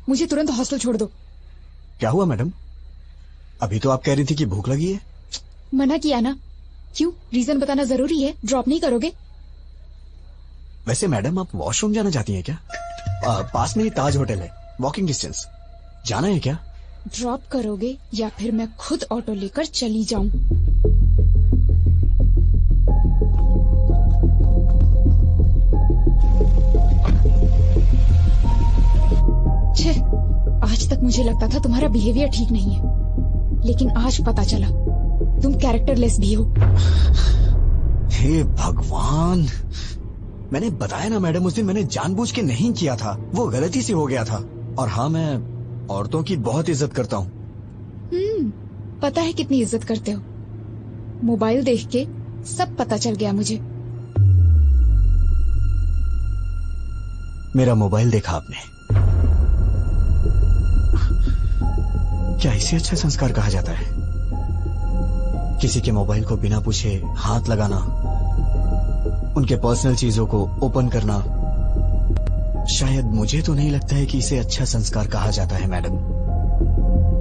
मुझे तुरंत हॉस्टल छोड़ दो। क्या हुआ मैडम? अभी तो आप कह रही थी कि भूख लगी है। मना किया ना। क्यों, रीजन बताना जरूरी है? ड्रॉप नहीं करोगे? वैसे मैडम आप वॉशरूम जाना चाहती हैं क्या? पास में ही ताज होटल है, वॉकिंग डिस्टेंस। जाना है क्या? ड्रॉप करोगे या फिर मैं खुद ऑटो लेकर चली जाऊं? छे, आज तक मुझे लगता था तुम्हारा बिहेवियर ठीक नहीं है, लेकिन आज पता चला तुम कैरेक्टरलेस भी हो। हे भगवान, मैंने बताया ना मैडम, उस दिन मैंने जानबूझ के नहीं किया था, वो गलती से हो गया था। और हाँ, मैं औरतों की बहुत इज्जत करता हूँ। पता है कितनी इज्जत करते हो। मोबाइल देख के सब पता चल गया मुझे। मेरा मोबाइल देखा आपने? क्या इसे अच्छा संस्कार कहा जाता है? किसी के मोबाइल को बिना पूछे हाथ लगाना, उनके पर्सनल चीजों को ओपन करना, शायद मुझे तो नहीं लगता है कि इसे अच्छा संस्कार कहा जाता है मैडम।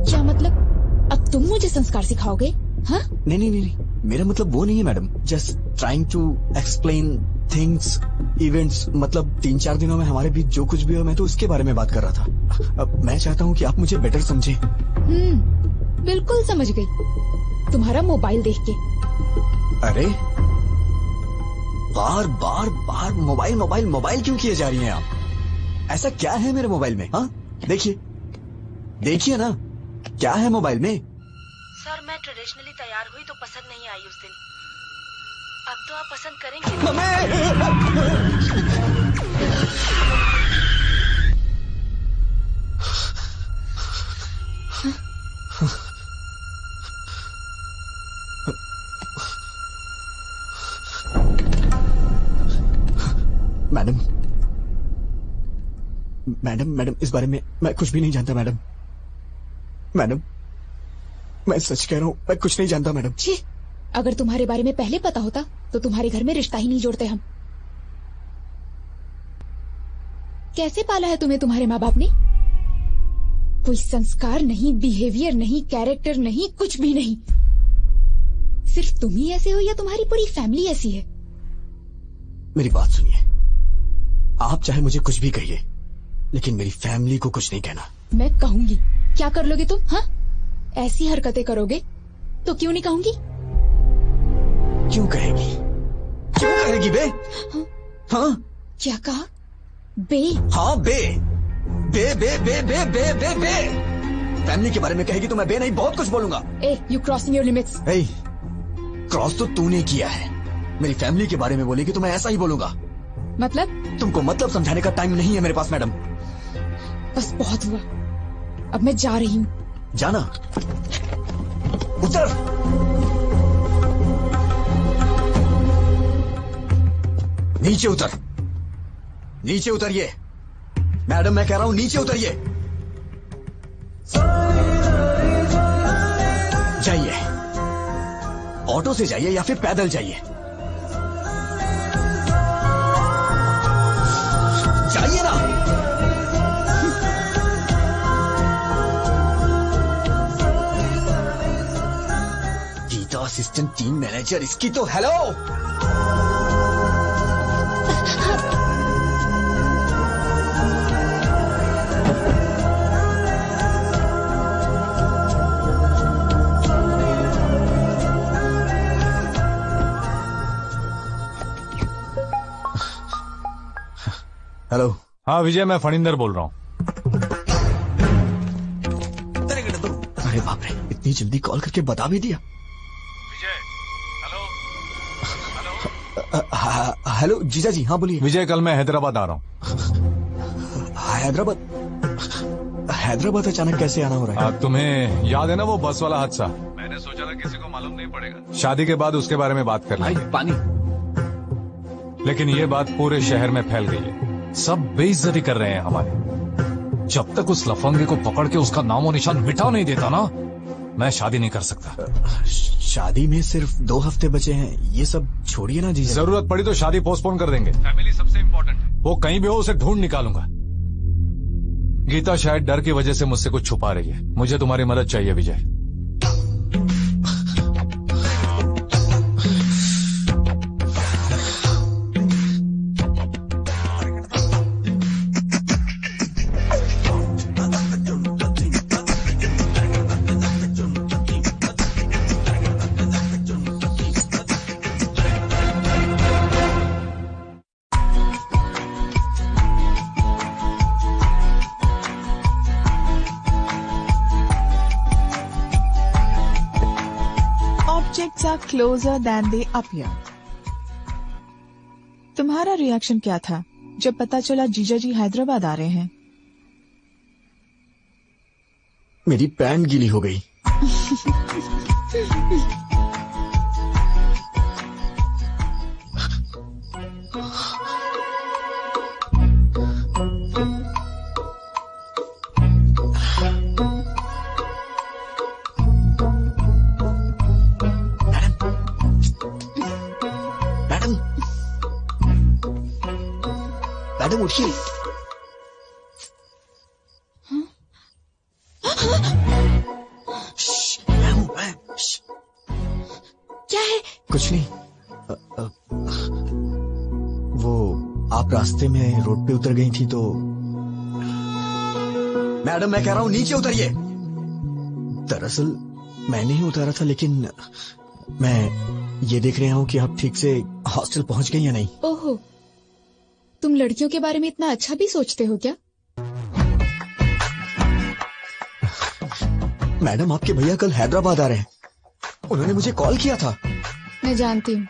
क्या मतलब? अब तुम मुझे संस्कार सिखाओगे? हाँ? नहीं, मेरा मतलब वो नहीं है madam. Just trying to explain things, events. मतलब 3-4 दिनों में हमारे बीच जो कुछ भी हो, मैं तो उसके बारे में बात कर रहा था। अब मैं चाहता हूँ कि आप मुझे बेटर समझें। बिल्कुल समझ गई, तुम्हारा मोबाइल देख के। अरे बार बार मोबाइल मोबाइल मोबाइल क्यों किए जा रही हैं आप? ऐसा क्या है मेरे मोबाइल में? हाँ, देखिए ना, क्या है मोबाइल में? सर, मैं ट्रेडिशनली तैयार हुई तो पसंद नहीं आई उस दिन। अब तो आप पसंद करेंगे। मैडम इस बारे में मैं कुछ भी नहीं जानता मैडम। मैं सच कह रहा हूँ, मैं कुछ नहीं जानता मैडम। छी, अगर तुम्हारे बारे में पहले पता होता तो तुम्हारे घर में रिश्ता ही नहीं जोड़ते हम। कैसे पाला है तुम्हें तुम्हारे माँ बाप ने? कोई संस्कार नहीं, बिहेवियर नहीं, कैरेक्टर नहीं, कुछ भी नहीं। सिर्फ तुम ही ऐसे हो या तुम्हारी पूरी फैमिली ऐसी है? मेरी बात सुनिए, आप चाहे मुझे कुछ भी कहिए, लेकिन मेरी फैमिली को कुछ नहीं कहना। मैं कहूंगी। क्या कर लोगे तुम? हाँ, ऐसी हरकतें करोगे तो क्यों नहीं कहूंगी? क्यों कहेगी बे? हाँ, क्या कहा? बे? हाँ, बे। फैमिली के बारे में कहेगी तो मैं बे नहीं बहुत कुछ बोलूंगा। You crossing your limits. Cross तो तूने किया है। मेरी फैमिली के बारे में बोलेगी तो मैं ऐसा ही बोलूंगा। मतलब? तुमको मतलब समझाने का टाइम नहीं है मेरे पास मैडम। बस बहुत हुआ, अब मैं जा रही हूँ। जाना? उतर। नीचे उतरिए मैडम, मैं कह रहा हूँ नीचे उतरिए। जाइए, ऑटो से जाइए या फिर पैदल जाइए। जाइए ना। गीता असिस्टेंट टीम मैनेजर, इसकी तो हेलो। हेलो। हाँ विजय, मैं फणिंदर बोल रहा हूँ। अरे बाप रे, इतनी जल्दी कॉल करके बता भी दिया। विजय, हेलो जीजा जी। हाँ बोलिए। विजय, कल मैं हैदराबाद आ रहा हूँ। हैदराबाद अचानक कैसे आना हो रहा है? तुम्हें याद है ना वो बस वाला हादसा? मैंने सोचा था किसी को मालूम नहीं पड़ेगा, शादी के बाद उसके बारे में बात कर लेंगे। पानी। लेकिन ये बात पूरे शहर में फैल गई है, सब बेइज्जती कर रहे हैं हमारी। जब तक उस लफंगे को पकड़ के उसका नामो निशान मिटा नहीं देता ना, मैं शादी नहीं कर सकता। शादी में सिर्फ 2 हफ्ते बचे हैं, ये सब छोड़िए ना जीजा। जरूरत पड़ी तो शादी पोस्टपोन कर देंगे। फैमिली सबसे इम्पोर्टेंट है। वो कहीं भी हो उसे ढूंढ निकालूंगा। गीता शायद डर की वजह से मुझसे कुछ छुपा रही है। मुझे तुम्हारी मदद चाहिए विजय। Closer than they appear. तुम्हारा रिएक्शन क्या था जब पता चला जीजा जी हैदराबाद आ रहे हैं? मेरी पैंट गीली हो गई। मैडम उठिए। क्या है? कुछ नहीं। वो आप रास्ते में रोड पे उतर गई थी तो। मैडम मैं कह रहा हूं नीचे उतरिए। दरअसल मैं नहीं उतारा था, लेकिन मैं ये देख रहा हूं कि आप ठीक से हॉस्टल पहुंच गई या नहीं। ओहो, तुम लड़कियों के बारे में इतना अच्छा भी सोचते हो क्या? मैडम आपके भैया कल हैदराबाद आ रहे हैं, उन्होंने मुझे कॉल किया था। मैं जानती हूँ।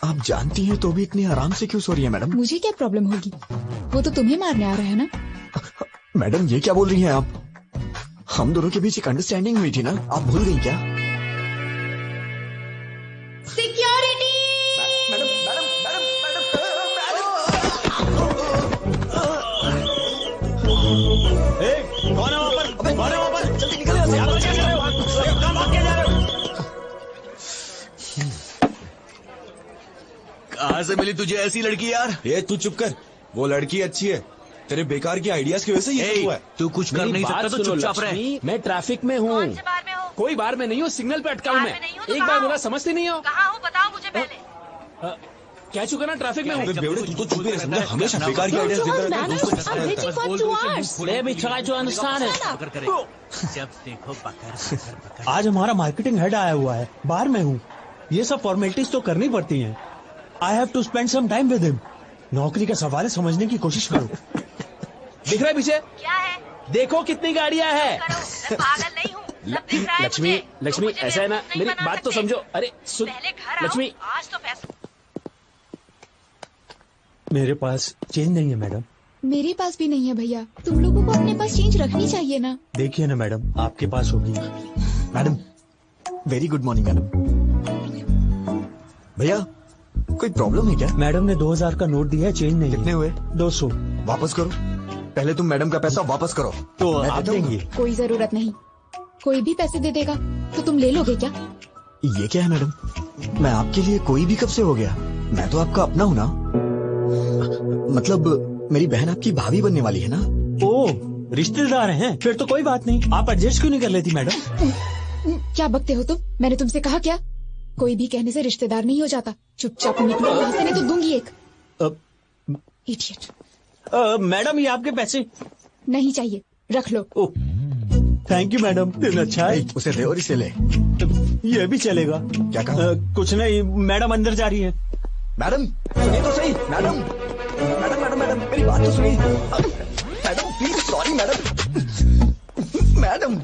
आप जानती हैं तो भी इतनी आराम से क्यों सो रही है मैडम? मुझे क्या प्रॉब्लम होगी, वो तो तुम्हें मारने आ रहा है ना। मैडम ये क्या बोल रही हैं आप? हम दोनों के बीच एक अंडरस्टैंडिंग हुई थी ना, आप भूल गई क्या? सिक्योरिटी! कौन है वहाँ पर? कौन है वहाँ पर? जल्दी निकलो यहाँ से। आप क्या कर रहे हो? कहाँ भाग के जा रहे हो? कहाँ से मिली तुझे ऐसी लड़की यार? ये तू चुप कर, वो लड़की अच्छी है, तेरे बेकार की आइडियाज की वजह से ये सब हुआ है। तू कुछ कर नहीं सकता तो चुपचाप रहे। मैं ट्रैफिक में हूँ। कोई बार में नहीं हूँ, सिग्नल पे अटका हूँ मैं। एक बार बोला समझते नहीं हो। कहाँ हूँ बताओ मुझे पहले। क्या चुका ना ट्रैफिक में हूँ। बेवड़े तू तो चुप ही रह सकता है, हमेशा बेकार की आइडियाज देता रहता है। Let me try to understand it. जब देखो बकर। आज हमारा मार्केटिंग हेड आया हुआ है, बाहर में हूँ। ये सब फॉर्मेलिटीज तो करनी पड़ती हैं। I have to spend some time with him. नौकरी का सवाल है, समझने की कोशिश करो। दिख रहा है पीछे? क्या है? देखो कितनी गाड़ियाँ हैं। मैं पागल नहीं हूँ। सब दिख रहा है लक्ष्मी, मुझे। लक्ष्मी मुझे ऐसा है ना, नहीं मेरी बना बात तो सकते। समझो। अरे सुन पहले घर आओ, लक्ष्मी। आज तो फैसला। मेरे पास चेंज नहीं है मैडम। मेरे पास भी नहीं है भैया, तुम लोगों को अपने पास चेंज रखनी चाहिए ना। देखिए ना मैडम, आपके पास होगी। Madam very good morning madam. भैया कोई प्रॉब्लम है क्या? मैडम ने 2000 का नोट दिया है, चेंज नहीं। कितने हुए? 200। वापस करो, पहले तुम मैडम का पैसा वापस करो। तो मैं आप देता हूँ। देंगे? कोई जरूरत नहीं, कोई भी पैसे दे देगा तो तुम ले लोगे क्या? ये क्या है मैडम, मैं आपके लिए कोई भी कब से हो गया? मैं तो आपका अपना हूँ ना। मतलब मेरी बहन आपकी भाभी बनने वाली है ना। ओ रिश्तेदार हैं, फिर तो कोई बात नहीं। आप एडजस्ट क्यों नहीं कर लेती मैडम? क्या बकते हो तुम? मैंने तुमसे कहा क्या? कोई भी कहने से रिश्तेदार नहीं हो जाता। चुपचाप निकलो वहाँ से, नहीं तो दूंगी एक। इडियट। मैडम ये आपके पैसे। नहीं चाहिए, रख लो। थैंक यू मैडम, दिन अच्छा है। उसे दे और इसे ले। ये भी चलेगा। क्या कहा? कुछ नहीं, मैडम अंदर जा रही है। मैडम सुनिए तो सही। मैडम मैडम मैडम मैडम मेरी बात तो सुनिए। Madam please, sorry madam. Madam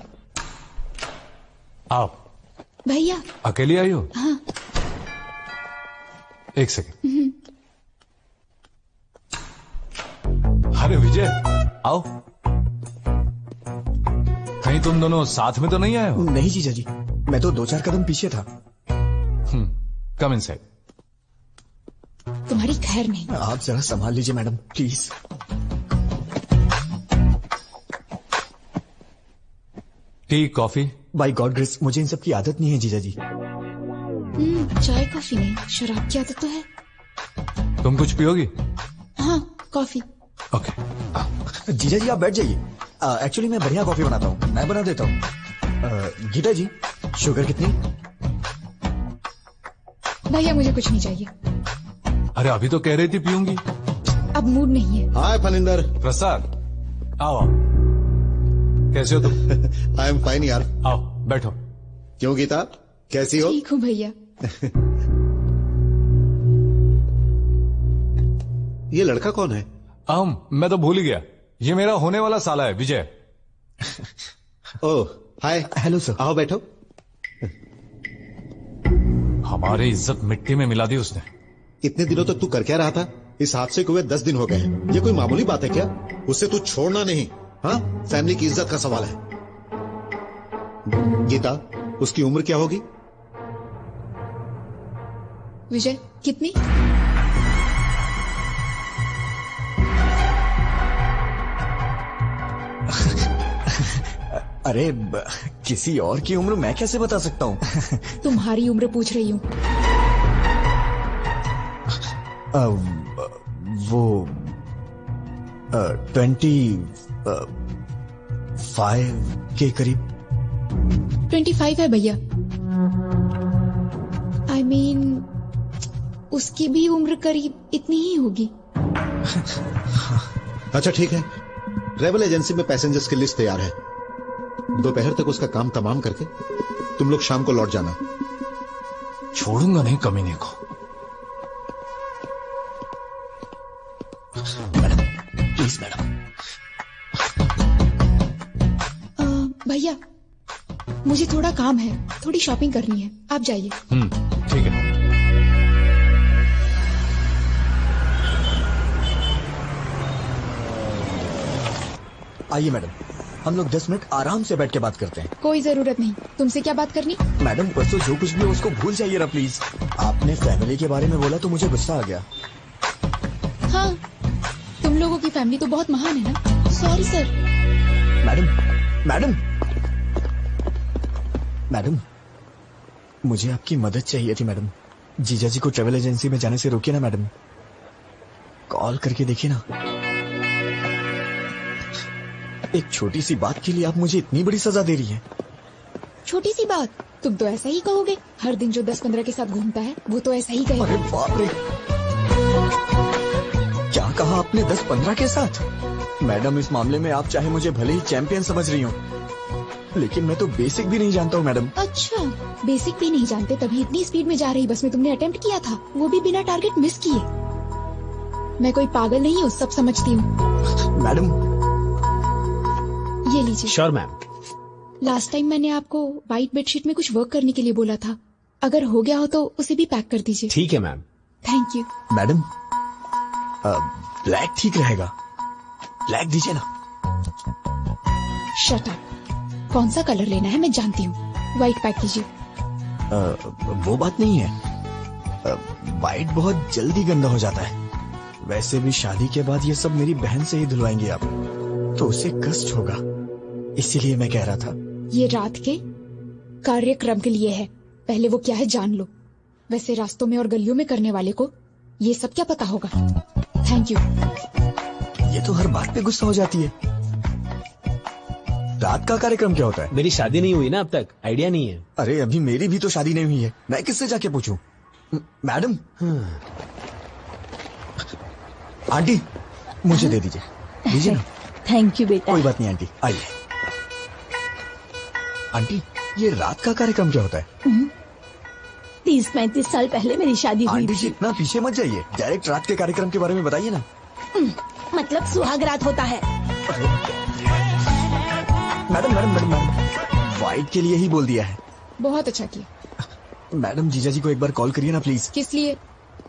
आओ। भैया अकेली आई हो? हाँ। एक सेकंड। अरे विजय आओ। कहीं तुम दोनों साथ में तो नहीं आए हो? नहीं जीजा जी, मैं तो 2-4 कदम पीछे था। Come inside. तुम्हारी खैर नहीं। आप जरा संभाल लीजिए madam, please. Tea coffee? By God grace, मुझे इन सब की आदत नहीं है जीजा जी। चाय कॉफी नहीं, शराब की आदत तो है। तुम कुछ पियोगी? हाँ, कॉफी। ओके। जीजा जी आप बैठ जाइए। एक्चुअली मैं बढ़िया कॉफी बनाता हूँ, मैं बना देता हूँ। गीता जी, शुगर कितनी? भैया मुझे कुछ नहीं चाहिए। अरे अभी तो कह रही थी पीऊंगी। अब मूड नहीं है। हाय फनिंदर। प्रसाद, आओ। कैसे हो तुम? आई एम फाइन यार। आओ बैठो। क्यों गीता, कैसी हो? ठीक हूँ भैया। ये लड़का कौन है? मैं तो भूल ही गया, ये मेरा होने वाला साला है, विजय। ओह हाय। Hello sir. आओ बैठो। हमारी इज्जत मिट्टी में मिला दी उसने। इतने दिनों तक तू कर क्या रहा था? इस हादसे को हुए 10 दिन हो गए हैं। ये कोई मामूली बात है क्या? उससे तू छोड़ना नहीं। हाँ, फैमिली की इज्जत का सवाल है। गीता, उसकी उम्र क्या होगी? विजय, कितनी? अरे किसी और की उम्र मैं कैसे बता सकता हूँ? तुम्हारी उम्र पूछ रही हूँ। वो 25 के करीब। 25 है भैया। I mean, उसकी भी उम्र करीब इतनी ही होगी। अच्छा ठीक है, ट्रेवल एजेंसी में पैसेंजर्स की लिस्ट तैयार है। दोपहर तक उसका काम तमाम करके तुम लोग शाम को लौट जाना। छोड़ूंगा नहीं कमीने को। Madam please madam. भैया मुझे थोड़ा काम है, थोड़ी शॉपिंग करनी है, आप जाइए। ठीक है। आइए मैडम, हम लोग 10 मिनट आराम से बैठ के बात करते हैं। कोई जरूरत नहीं। तुमसे क्या बात करनी? मैडम परसों जो कुछ भी हो उसको भूल जाइए ना प्लीज। आपने फैमिली के बारे में बोला तो मुझे गुस्सा आ गया। हाँ, तुम लोगों की फैमिली तो बहुत महान है ना। Sorry sir. मैडम मुझे आपकी मदद चाहिए थी मैडम। जीजा जी को ट्रेवल एजेंसी में जाने से रोकिए ना मैडम। कॉल करके देखिए ना। एक छोटी सी बात के लिए आप मुझे इतनी बड़ी सजा दे रही है। छोटी सी बात? तुम तो ऐसा ही कहोगे। हर दिन जो 10-15 के साथ घूमता है वो तो ऐसा ही कहेगा। अरे बाप रे, क्या कहा आपने? 10-15 के साथ? मैडम इस मामले में आप चाहे मुझे भले ही चैंपियन समझ रही हो, लेकिन मैं तो बेसिक भी नहीं जानता हूँ मैडम। अच्छा, बेसिक भी नहीं जानते तभी इतनी स्पीड में जा रही बस में तुमने अटेम्प्ट किया था, वो भी बिना टारगेट मिस किए। मैं कोई पागल नहीं हूँ, सब समझती हूँ। मैडम ये लीजिए। Sure ma'am. लास्ट टाइम मैंने आपको व्हाइट बेडशीट में कुछ वर्क करने के लिए बोला था, अगर हो गया हो तो उसे भी पैक कर दीजिए। ठीक है ma'am. Thank you. Madam black ठीक रहेगा, ब्लैक दीजिए ना। Shut up. कौन सा कलर लेना है मैं जानती हूँ, व्हाइट पैक कीजिए। वो बात नहीं है, व्हाइट बहुत जल्दी गंदा हो जाता है। वैसे भी शादी के बाद ये सब मेरी बहन से ही धुलवाएंगे आप, तो उसे कष्ट होगा, इसीलिए मैं कह रहा था। ये रात के कार्यक्रम के लिए है, पहले वो क्या है जान लो। वैसे रास्तों में और गलियों में करने वाले को ये सब क्या पता होगा। Thank you. ये तो हर बात पे गुस्सा हो जाती है। रात का कार्यक्रम क्या होता है? मेरी शादी नहीं हुई ना अब तक, आइडिया नहीं है। अरे अभी मेरी भी तो शादी नहीं हुई है, मैं किससे जाके पूछूं? मैडम आंटी मुझे दे दीजिए, दीजिए ना। थैंक यू बेटा। कोई बात नहीं आंटी, आइए। आंटी ये रात का कार्यक्रम क्या होता है? 30-35 साल पहले मेरी शादी हुई आंटी जी थी। इतना पीछे मत जाइए, डायरेक्ट रात के कार्यक्रम के बारे में बताइए ना। मतलब सुहाग रात होता है। मैडम व्हाइट के लिए ही बोल दिया है। बहुत अच्छा किया। मैडम जीजा जी को एक बार कॉल करिए ना प्लीज। किस लिए?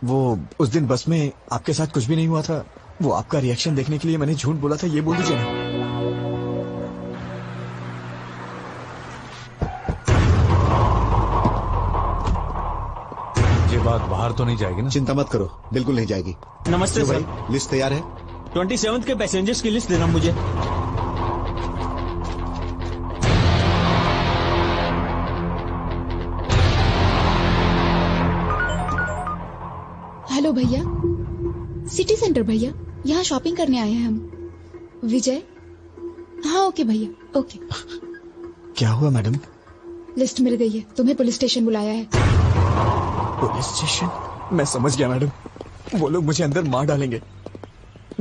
वो उस दिन बस में आपके साथ कुछ भी नहीं हुआ था, वो आपका रिएक्शन देखने के लिए मैंने झूठ बोला था, ये बोल दीजिए ना। बात बाहर तो नहीं जाएगी ना? चिंता मत करो, बिल्कुल नहीं जाएगी। नमस्ते भाई, सर। लिस्ट तैयार है? 27 के पैसेंजर्स की लिस्ट देना मुझे। हेलो भैया, सिटी सेंटर भैया, यहाँ शॉपिंग करने आए हैं हम। विजय? हाँ ओके भैया, ओके। क्या हुआ मैडम? लिस्ट मिल गई है, तुम्हें पुलिस स्टेशन बुलाया है। Police station? मैं समझ गया मैडम, वो लोग मुझे अंदर मार डालेंगे।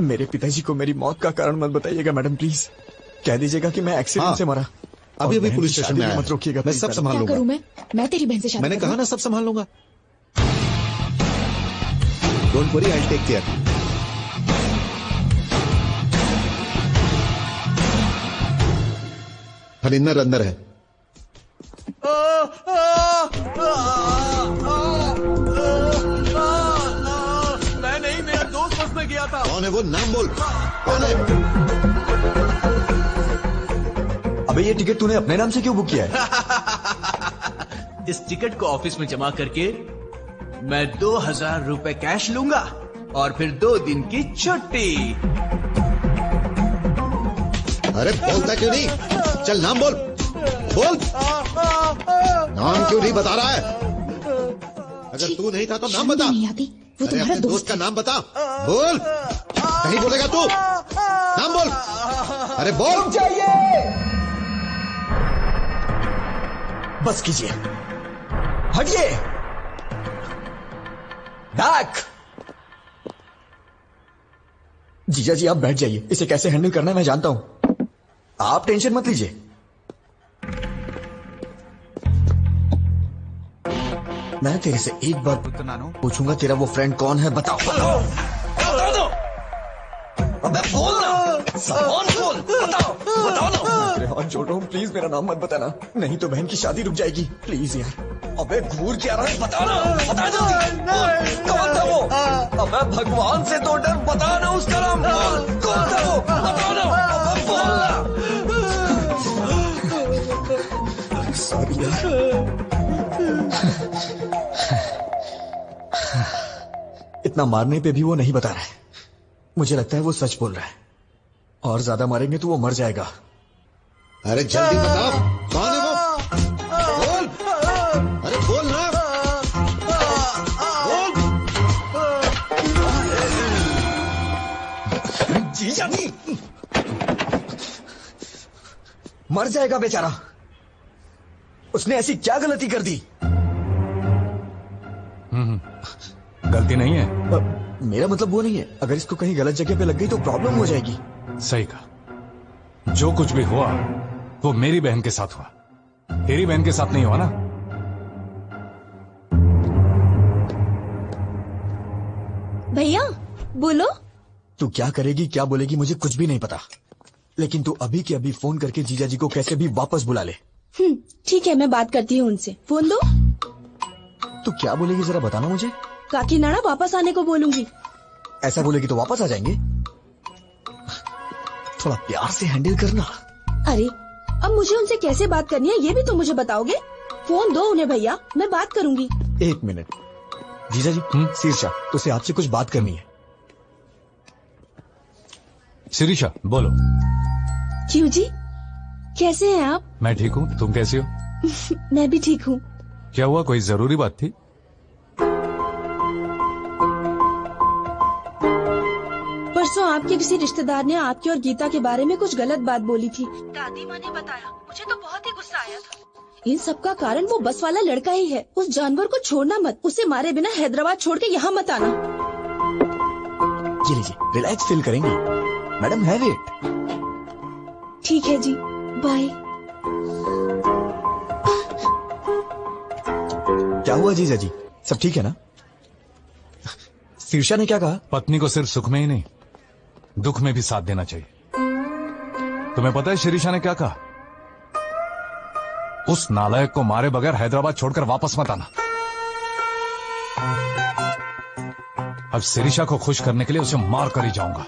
मेरे पिताजी को मेरी मौत का कारण मत बताइएगा मैडम, प्लीज। कह दीजिएगा कि मैं एक्सीडेंट से मरा। अभी और बहन पुलिस की स्टेशन शादी में में आया मत रोकिएगा, मैं please, सब मैडम। संभाल क्या लूंगा। करूँ मैं तेरी बहन से शादी मैंने करूँ? कहा ना सब संभाल लूंगा। Don't worry, I take care. Harinder अंदर है। मैं नहीं, मेरा दोस्त बस में गया था। कौन है वो? नाम बोल, कौन है? अबे ये टिकट तूने अपने नाम से क्यों बुक किया है? इस टिकट को ऑफिस में जमा करके मैं 2000 रुपए कैश लूंगा और फिर 2 दिन की छुट्टी। अरे बोलता क्यों नहीं? चल नाम बोल, बोल। नाम क्यों नहीं बता रहा है? अगर तू नहीं था तो नाम बता। नहीं आती, वो अरे तुम्हारा अपने दोस्त का नाम बता, बोल। नहीं बोलेगा तू? नाम बोल, अरे बोल। बस कीजिए, हटिए। बैक। जीजा जी आप बैठ जाइए, इसे कैसे हैंडल करना है मैं जानता हूं, आप टेंशन मत लीजिए। मैं तेरे से एक बार पूछूंगा, तेरा वो फ्रेंड कौन है? बताओ। बता दो। अबे बोल ना, बोल बोल, बताओ बताओ ना। मैं तेरे हाथ जोड़ रहा हूँ, प्लीज मेरा नाम मत बताना, नहीं तो बहन की शादी रुक जाएगी, प्लीज यार। अबे घूर क्या रहा है? बता ना, बता जल्दी। कौन था वो? अबे भगवान से तो डर, बता ना उसका नाम। बोल, कौन था वो? बता ना, अबे बोल ना। सॉरी यार। इतना मारने पे भी वो नहीं बता रहा है। मुझे लगता है वो सच बोल रहा है, और ज्यादा मारेंगे तो वो मर जाएगा। अरे जल्दी बताओ, कौन है वो? बोल, अरे बोल ना, बोल। जीजा जी, मर जाएगा बेचारा। उसने ऐसी क्या गलती कर दी? गलती नहीं है। मेरा मतलब वो नहीं है, अगर इसको कहीं गलत जगह पे लग गई तो प्रॉब्लम हो जाएगी। सही कहा, जो कुछ भी हुआ वो मेरी बहन के साथ हुआ, तेरी बहन के साथ नहीं हुआ ना। भैया बोलो। तू क्या करेगी, क्या बोलेगी, मुझे कुछ भी नहीं पता, लेकिन तू अभी के अभी फोन करके जीजा जी को कैसे भी वापस बुला ले। ठीक है, मैं बात करती हूँ उनसे। फोन दो। तू क्या बोलेगी जरा बताना मुझे। काकीनाडा वापस आने को बोलूंगी। ऐसा बोलेगी तो वापस आ जाएंगे। थोड़ा प्यार से हैंडल करना। अरे अब मुझे उनसे कैसे बात करनी है ये भी तो मुझे बताओगे। फोन दो उन्हें भैया, मैं बात करूंगी। एक मिनट जीजा जी। शीर्षा, तुझसे आपसे कुछ बात करनी है। शिरीषा बोलो। क्यों जी, कैसे हैं आप? मैं ठीक हूँ, तुम कैसी हो? मैं भी ठीक हूँ। क्या हुआ, कोई जरूरी बात थी? परसों आपके किसी रिश्तेदार ने आपकी और गीता के बारे में कुछ गलत बात बोली थी। दादी माँ ने बताया, मुझे तो बहुत ही गुस्सा आया था। इन सब का कारण वो बस वाला लड़का ही है। उस जानवर को छोड़ना मत, उसे मारे बिना हैदराबाद छोड़ के यहाँ मत आना। ये लीजिए, रिलैक्स फील करेंगी मैडम, हैव इट। ठीक है जी, बाय। क्या हुआ जीजा जी, सब ठीक है ना? शीर्षा ने क्या कहा? पत्नी को सिर्फ सुख में ही नहीं दुख में भी साथ देना चाहिए। तुम्हें पता है शिरीषा ने क्या कहा? उस नालायक को मारे बगैर हैदराबाद छोड़कर वापस मत आना। अब शिरीषा को खुश करने के लिए उसे मार कर ही जाऊंगा।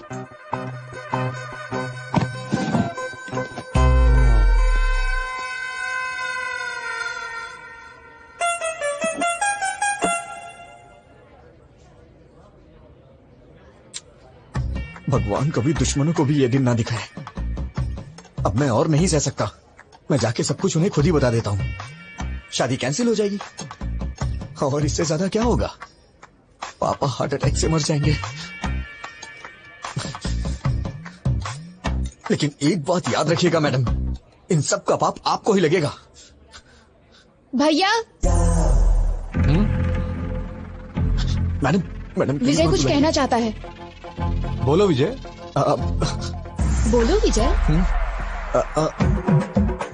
भगवान कभी दुश्मनों को भी ये दिन ना दिखाए। अब मैं और नहीं सह सकता। मैं जाके सब कुछ उन्हें खुद ही बता देता हूँ। शादी कैंसिल हो जाएगी और इससे ज्यादा क्या होगा? पापा हार्ट अटैक से मर जाएंगे। लेकिन एक बात याद रखिएगा मैडम, इन सब का पाप आपको ही लगेगा। भैया। मैडम मैडम विजय कुछ कहना चाहता है। बोलो विजय। बोलो विजय।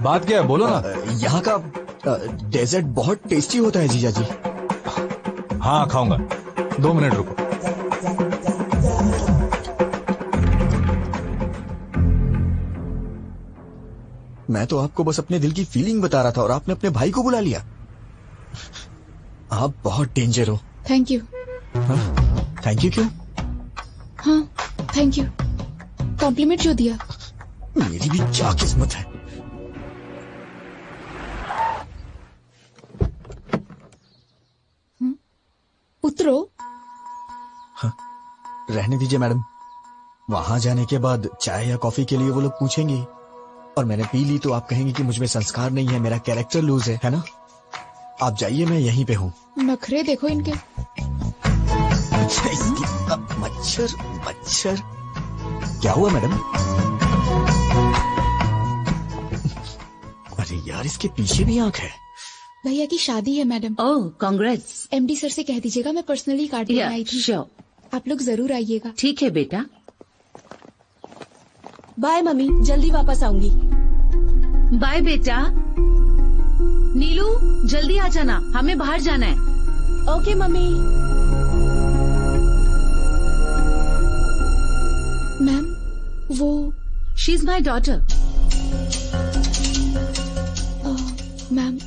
बात क्या है, बोलो ना। यहाँ का डेजर्ट बहुत टेस्टी होता है जीजा जी। हाँ खाऊंगा, 2 मिनट रुको। मैं तो आपको बस अपने दिल की फीलिंग बता रहा था और आपने अपने भाई को बुला लिया। आप बहुत डेंजर हो। Thank you. थैंक यू क्यों? हाँ थैंक यू, कॉम्प्लीमेंट जो दिया। मेरी भी क्या किस्मत है। उतरो। हाँ, रहने दीजिए मैडम। वहां जाने के बाद चाय या कॉफी के लिए वो लोग पूछेंगे और मैंने पी ली तो आप कहेंगे कि मुझ में संस्कार नहीं है, मेरा कैरेक्टर लूज है ना? आप जाइए, मैं यहीं पे हूँ। नखरे देखो इनके। मच्छर मच्छर। क्या हुआ मैडम? अरे यार, इसके पीछे भी आंख है। भैया की शादी है मैडम। ओह कांग्रेट्स। एमडी सर से कह दीजिएगा मैं पर्सनली कार्ड लेने आई थी। आप लोग जरूर आइएगा। ठीक है बेटा। बाय मम्मी, जल्दी वापस आऊंगी। बाय बेटा। नीलू जल्दी आ जाना, हमें बाहर जाना है। Okay mummy. मैम वो she is my daughter. Ma'am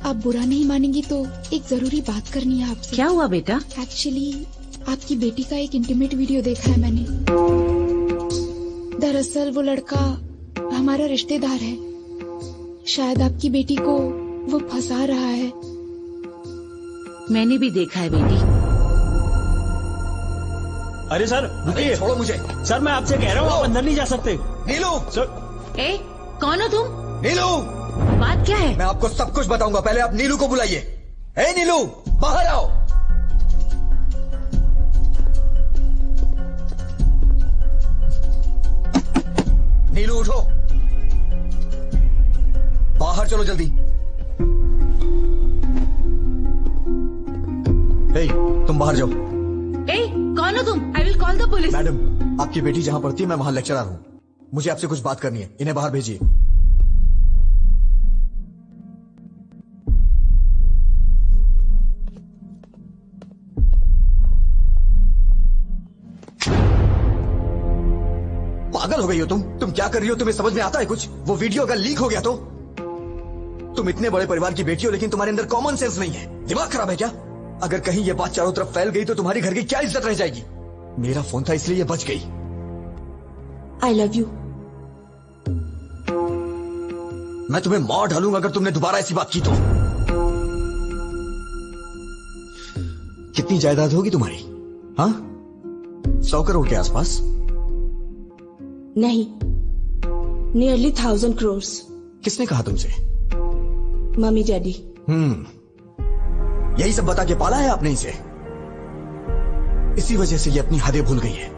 आप बुरा नहीं मानेंगी तो एक जरूरी बात करनी है आपसे। क्या हुआ बेटा? एक्चुअली आपकी बेटी का एक इंटीमेट वीडियो देखा है मैंने। दरअसल वो लड़का हमारा रिश्तेदार है। शायद आपकी बेटी को वो फंसा रहा है। मैंने भी देखा है बेटी। अरे सर रुकिए, छोड़ो मुझे। सर मैं आपसे कह रहा हूँ, आप अंदर नहीं जा सकते। नीलू। सर। ए कौन हो तुम? नीलू। बात क्या है? मैं आपको सब कुछ बताऊंगा, पहले आप नीलू को बुलाइए। ए नीलू, बाहर आओ। नीलू उठो, बाहर चलो जल्दी। ए, तुम बाहर जाओ। ए कौन हो तुम? I will call the police. Madam, आपकी बेटी जहां पढ़ती है मैं वहां लेक्चरर हूं। मुझे आपसे कुछ बात करनी है, इन्हें बाहर भेजिए। पागल हो गई हो तुम क्या कर रही हो? तुम्हें समझ में आता है कुछ? वो वीडियो अगर लीक हो गया तो? तुम इतने बड़े परिवार की बेटी हो लेकिन तुम्हारे अंदर कॉमन सेंस नहीं है। दिमाग खराब है क्या? अगर कहीं ये बात चारों तरफ फैल गई तो तुम्हारी घर की क्या इज्जत रह जाएगी? मेरा फोन था इसलिए ये बच गई। I love you. मैं तुम्हें मार डालूंगा अगर तुमने दोबारा ऐसी बात की तो। कितनी जायदाद होगी तुम्हारी? हाँ, 100 करोड़ के आसपास? नहीं, नियरली 1000 crores। किसने कहा तुमसे? Mummy daddy. यही सब बता के पाला है आपने इसे। इसी वजह से ये अपनी हदें भूल गई है।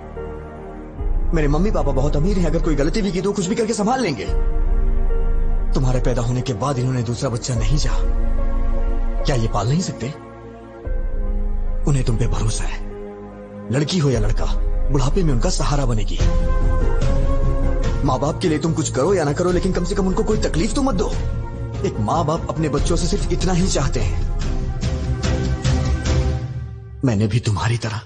मेरे मम्मी पापा बहुत अमीर हैं, अगर कोई गलती भी की तो कुछ भी करके संभाल लेंगे। तुम्हारे पैदा होने के बाद इन्होंने दूसरा बच्चा नहीं चाहा। क्या ये पाल नहीं सकते? उन्हें तुम पे भरोसा है। लड़की हो या लड़का, बुढ़ापे में उनका सहारा बनेगी। माँ बाप के लिए तुम कुछ करो या ना करो, लेकिन कम से कम उनको कोई तकलीफ तो मत दो। एक माँ बाप अपने बच्चों से सिर्फ इतना ही चाहते हैं। मैंने भी तुम्हारी तरह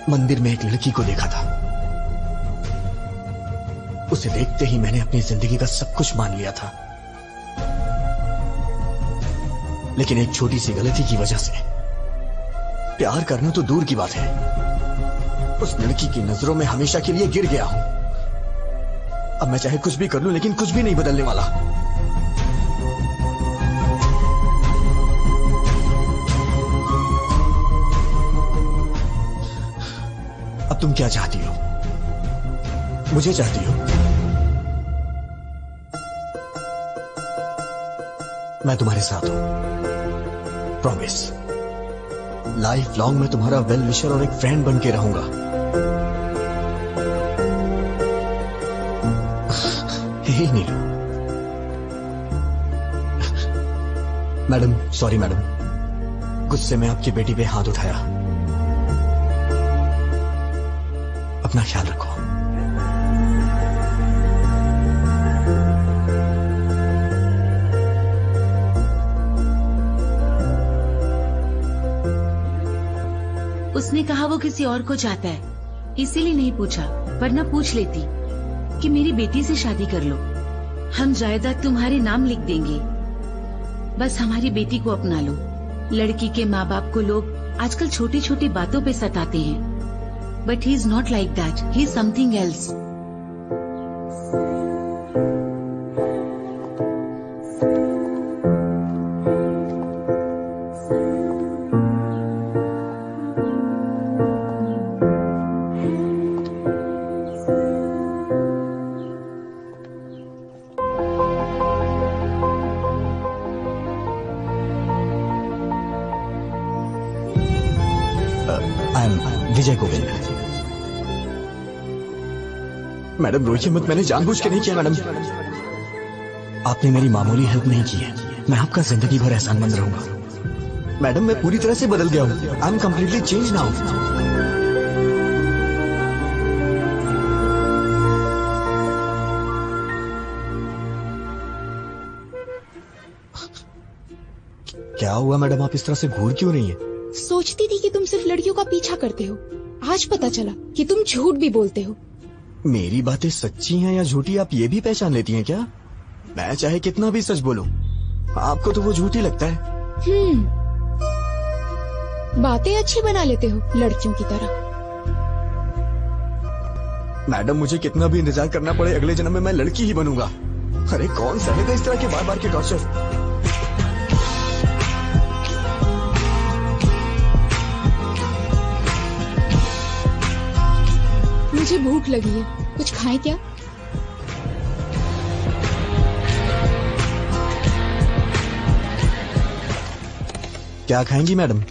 मंदिर में एक लड़की को देखा था। उसे देखते ही मैंने अपनी जिंदगी का सब कुछ मान लिया था। लेकिन एक छोटी सी गलती की वजह से प्यार करना तो दूर की बात है, उस लड़की की नजरों में हमेशा के लिए गिर गया हूं। अब मैं चाहे कुछ भी कर लूं, लेकिन कुछ भी नहीं बदलने वाला। अब तुम क्या चाहती हो? मुझे चाहती हो? मैं तुम्हारे साथ हूं, प्रॉमिस। लाइफ लॉन्ग मैं तुम्हारा वेल विशर और एक फ्रेंड बन के रहूंगा। हे नीलू। मैडम, सॉरी मैडम, गुस्से में आपकी बेटी पे हाथ उठाया। अपना ख्याल रखो। उसने कहा वो किसी और को चाहता है, इसीलिए नहीं पूछा, वरना पूछ लेती कि मेरी बेटी से शादी कर लो, हम जायदाद तुम्हारे नाम लिख देंगे, बस हमारी बेटी को अपना लो। लड़की के माँ बाप को लोग आजकल छोटी छोटी बातों पे सताते हैं, but he is not like that, he is something else. Vijay Govind. Madam रोइए मत, मैंने जानबूझ के नहीं किया मैडम। आपने मेरी मामूली हेल्प नहीं की है, मैं आपका जिंदगी भर एहसानमंद रहूंगा। मैडम मैं पूरी तरह से बदल गया हूँ, I am completely change now. क्या हुआ मैडम, आप इस तरह से घूर क्यों रही हैं? सोचती थी कि तुम सिर्फ लड़कियों का पीछा करते हो, आज पता चला कि तुम झूठ भी बोलते हो। मेरी बातें सच्ची हैं या झूठी आप ये भी पहचान लेती हैं क्या? मैं चाहे कितना भी सच बोलूं, आपको तो वो झूठी लगता है। बातें अच्छी बना लेते हो लड़कियों की तरह। मैडम मुझे कितना भी इंतजार करना पड़े, अगले जन्म में मैं लड़की ही बनूंगा। अरे कौन सहेगा इस तरह के बार बार के टॉर्चर? मुझे भूख लगी है, कुछ खाएं क्या? क्या खाएंगी मैडम?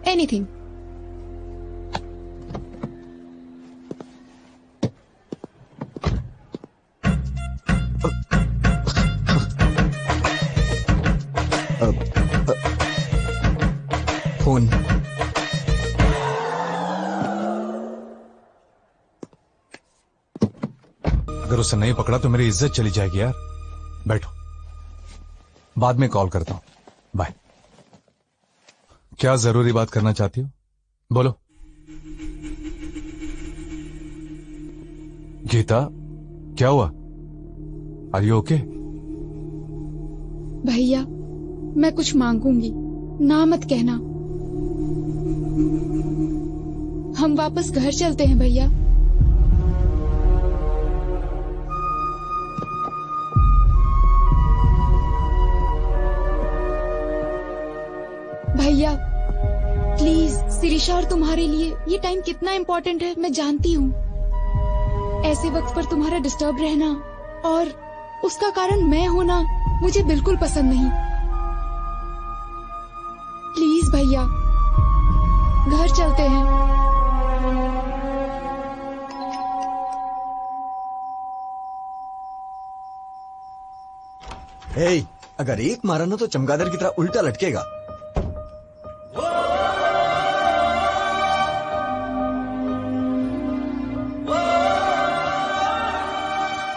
एनीथिंग। फोन। अगर उसे नहीं पकड़ा तो मेरी इज्जत चली जाएगी यार। बैठो, बाद में कॉल करता हूं, बाय। क्या जरूरी बात करना चाहती हो? बोलो। गीता, क्या हुआ? Are you okay? भैया मैं कुछ मांगूंगी, ना मत कहना। हम वापस घर चलते हैं भैया। भैया प्लीज, शिरीषा और तुम्हारे लिए ये टाइम कितना इम्पोर्टेंट है मैं जानती हूँ। ऐसे वक्त पर तुम्हारा डिस्टर्ब रहना और उसका कारण मैं होना मुझे बिल्कुल पसंद नहीं। प्लीज भैया, घर चलते हैं। हे, अगर एक मारा ना तो चमगादड़ की तरह उल्टा लटकेगा।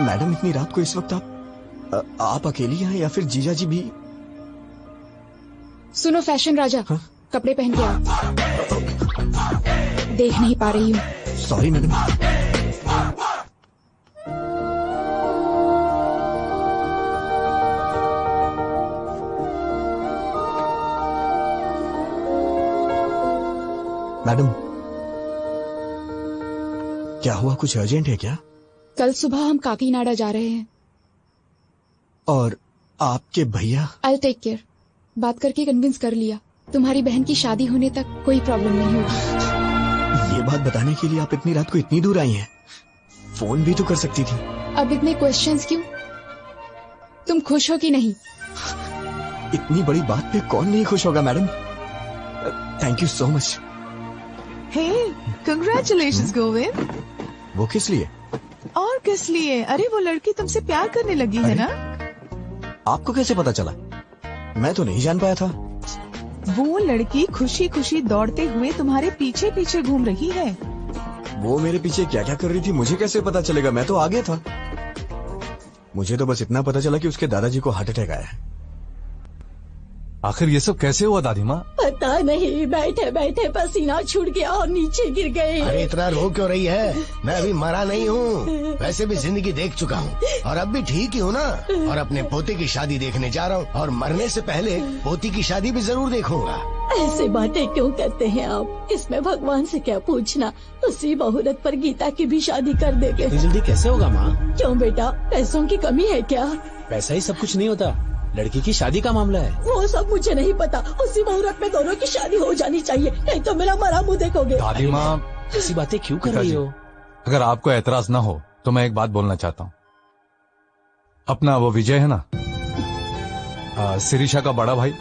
मैडम इतनी रात को इस वक्त आप अकेली हैं या फिर जीजा जी भी? सुनो फैशन राजा, हाँ? कपड़े पहन के आओ। देख नहीं पा रही हूँ। Sorry madam. मैडम क्या हुआ, कुछ अर्जेंट है क्या? कल सुबह हम काकीनाडा जा रहे हैं। और आपके भैया? I take care. बात करके कन्विंस कर लिया, तुम्हारी बहन की शादी होने तक कोई प्रॉब्लम नहीं होगी। ये बात बताने के लिए आप इतनी रात को इतनी दूर आई हैं? फोन भी तो कर सकती थी। अब इतने क्वेश्चंस क्यों? तुम खुश हो कि नहीं? इतनी बड़ी बात पे कौन नहीं खुश होगा madam? Thank you so much. Hey, congratulations Govind. वो किस लिए? और किस लिए? अरे वो लड़की तुमसे प्यार करने लगी है ना? आपको कैसे पता चला? मैं तो नहीं जान पाया था। वो लड़की खुशी खुशी दौड़ते हुए तुम्हारे पीछे पीछे घूम रही है। वो मेरे पीछे क्या क्या कर रही थी मुझे कैसे पता चलेगा? मैं तो आगे था। मुझे तो बस इतना पता चला कि उसके दादाजी को हार्ट अटैक आया है। आखिर ये सब कैसे हुआ दादी माँ? पता नहीं, बैठे बैठे पसीना छूट गया और नीचे गिर गए। अरे इतना रो क्यों रही है? मैं अभी मरा नहीं हूँ, वैसे भी जिंदगी देख चुका हूँ और अब भी ठीक ही हूँ ना। और अपने पोते की शादी देखने जा रहा हूँ और मरने से पहले पोती की शादी भी जरूर देखूंगा। ऐसे बातें क्यों करते हैं आप? इसमें भगवान से क्या पूछना? उसी मुहूर्त पर गीता की भी शादी कर देंगे। इतनी जल्दी कैसे होगा माँ? क्यों बेटा, पैसों की कमी है क्या? पैसा ही सब कुछ नहीं होता, लड़की की शादी का मामला है। वो सब मुझे नहीं पता। उसी मुहूर्त में दोनों की शादी हो जानी चाहिए, नहीं तो मेरा मरा मुंह देखोगे। दादी माँ ऐसी बातें क्यों कर रही हो? अगर आपको एतराज ना हो तो मैं एक बात बोलना चाहता हूँ। अपना वो विजय है ना, शिरीषा का बड़ा भाई,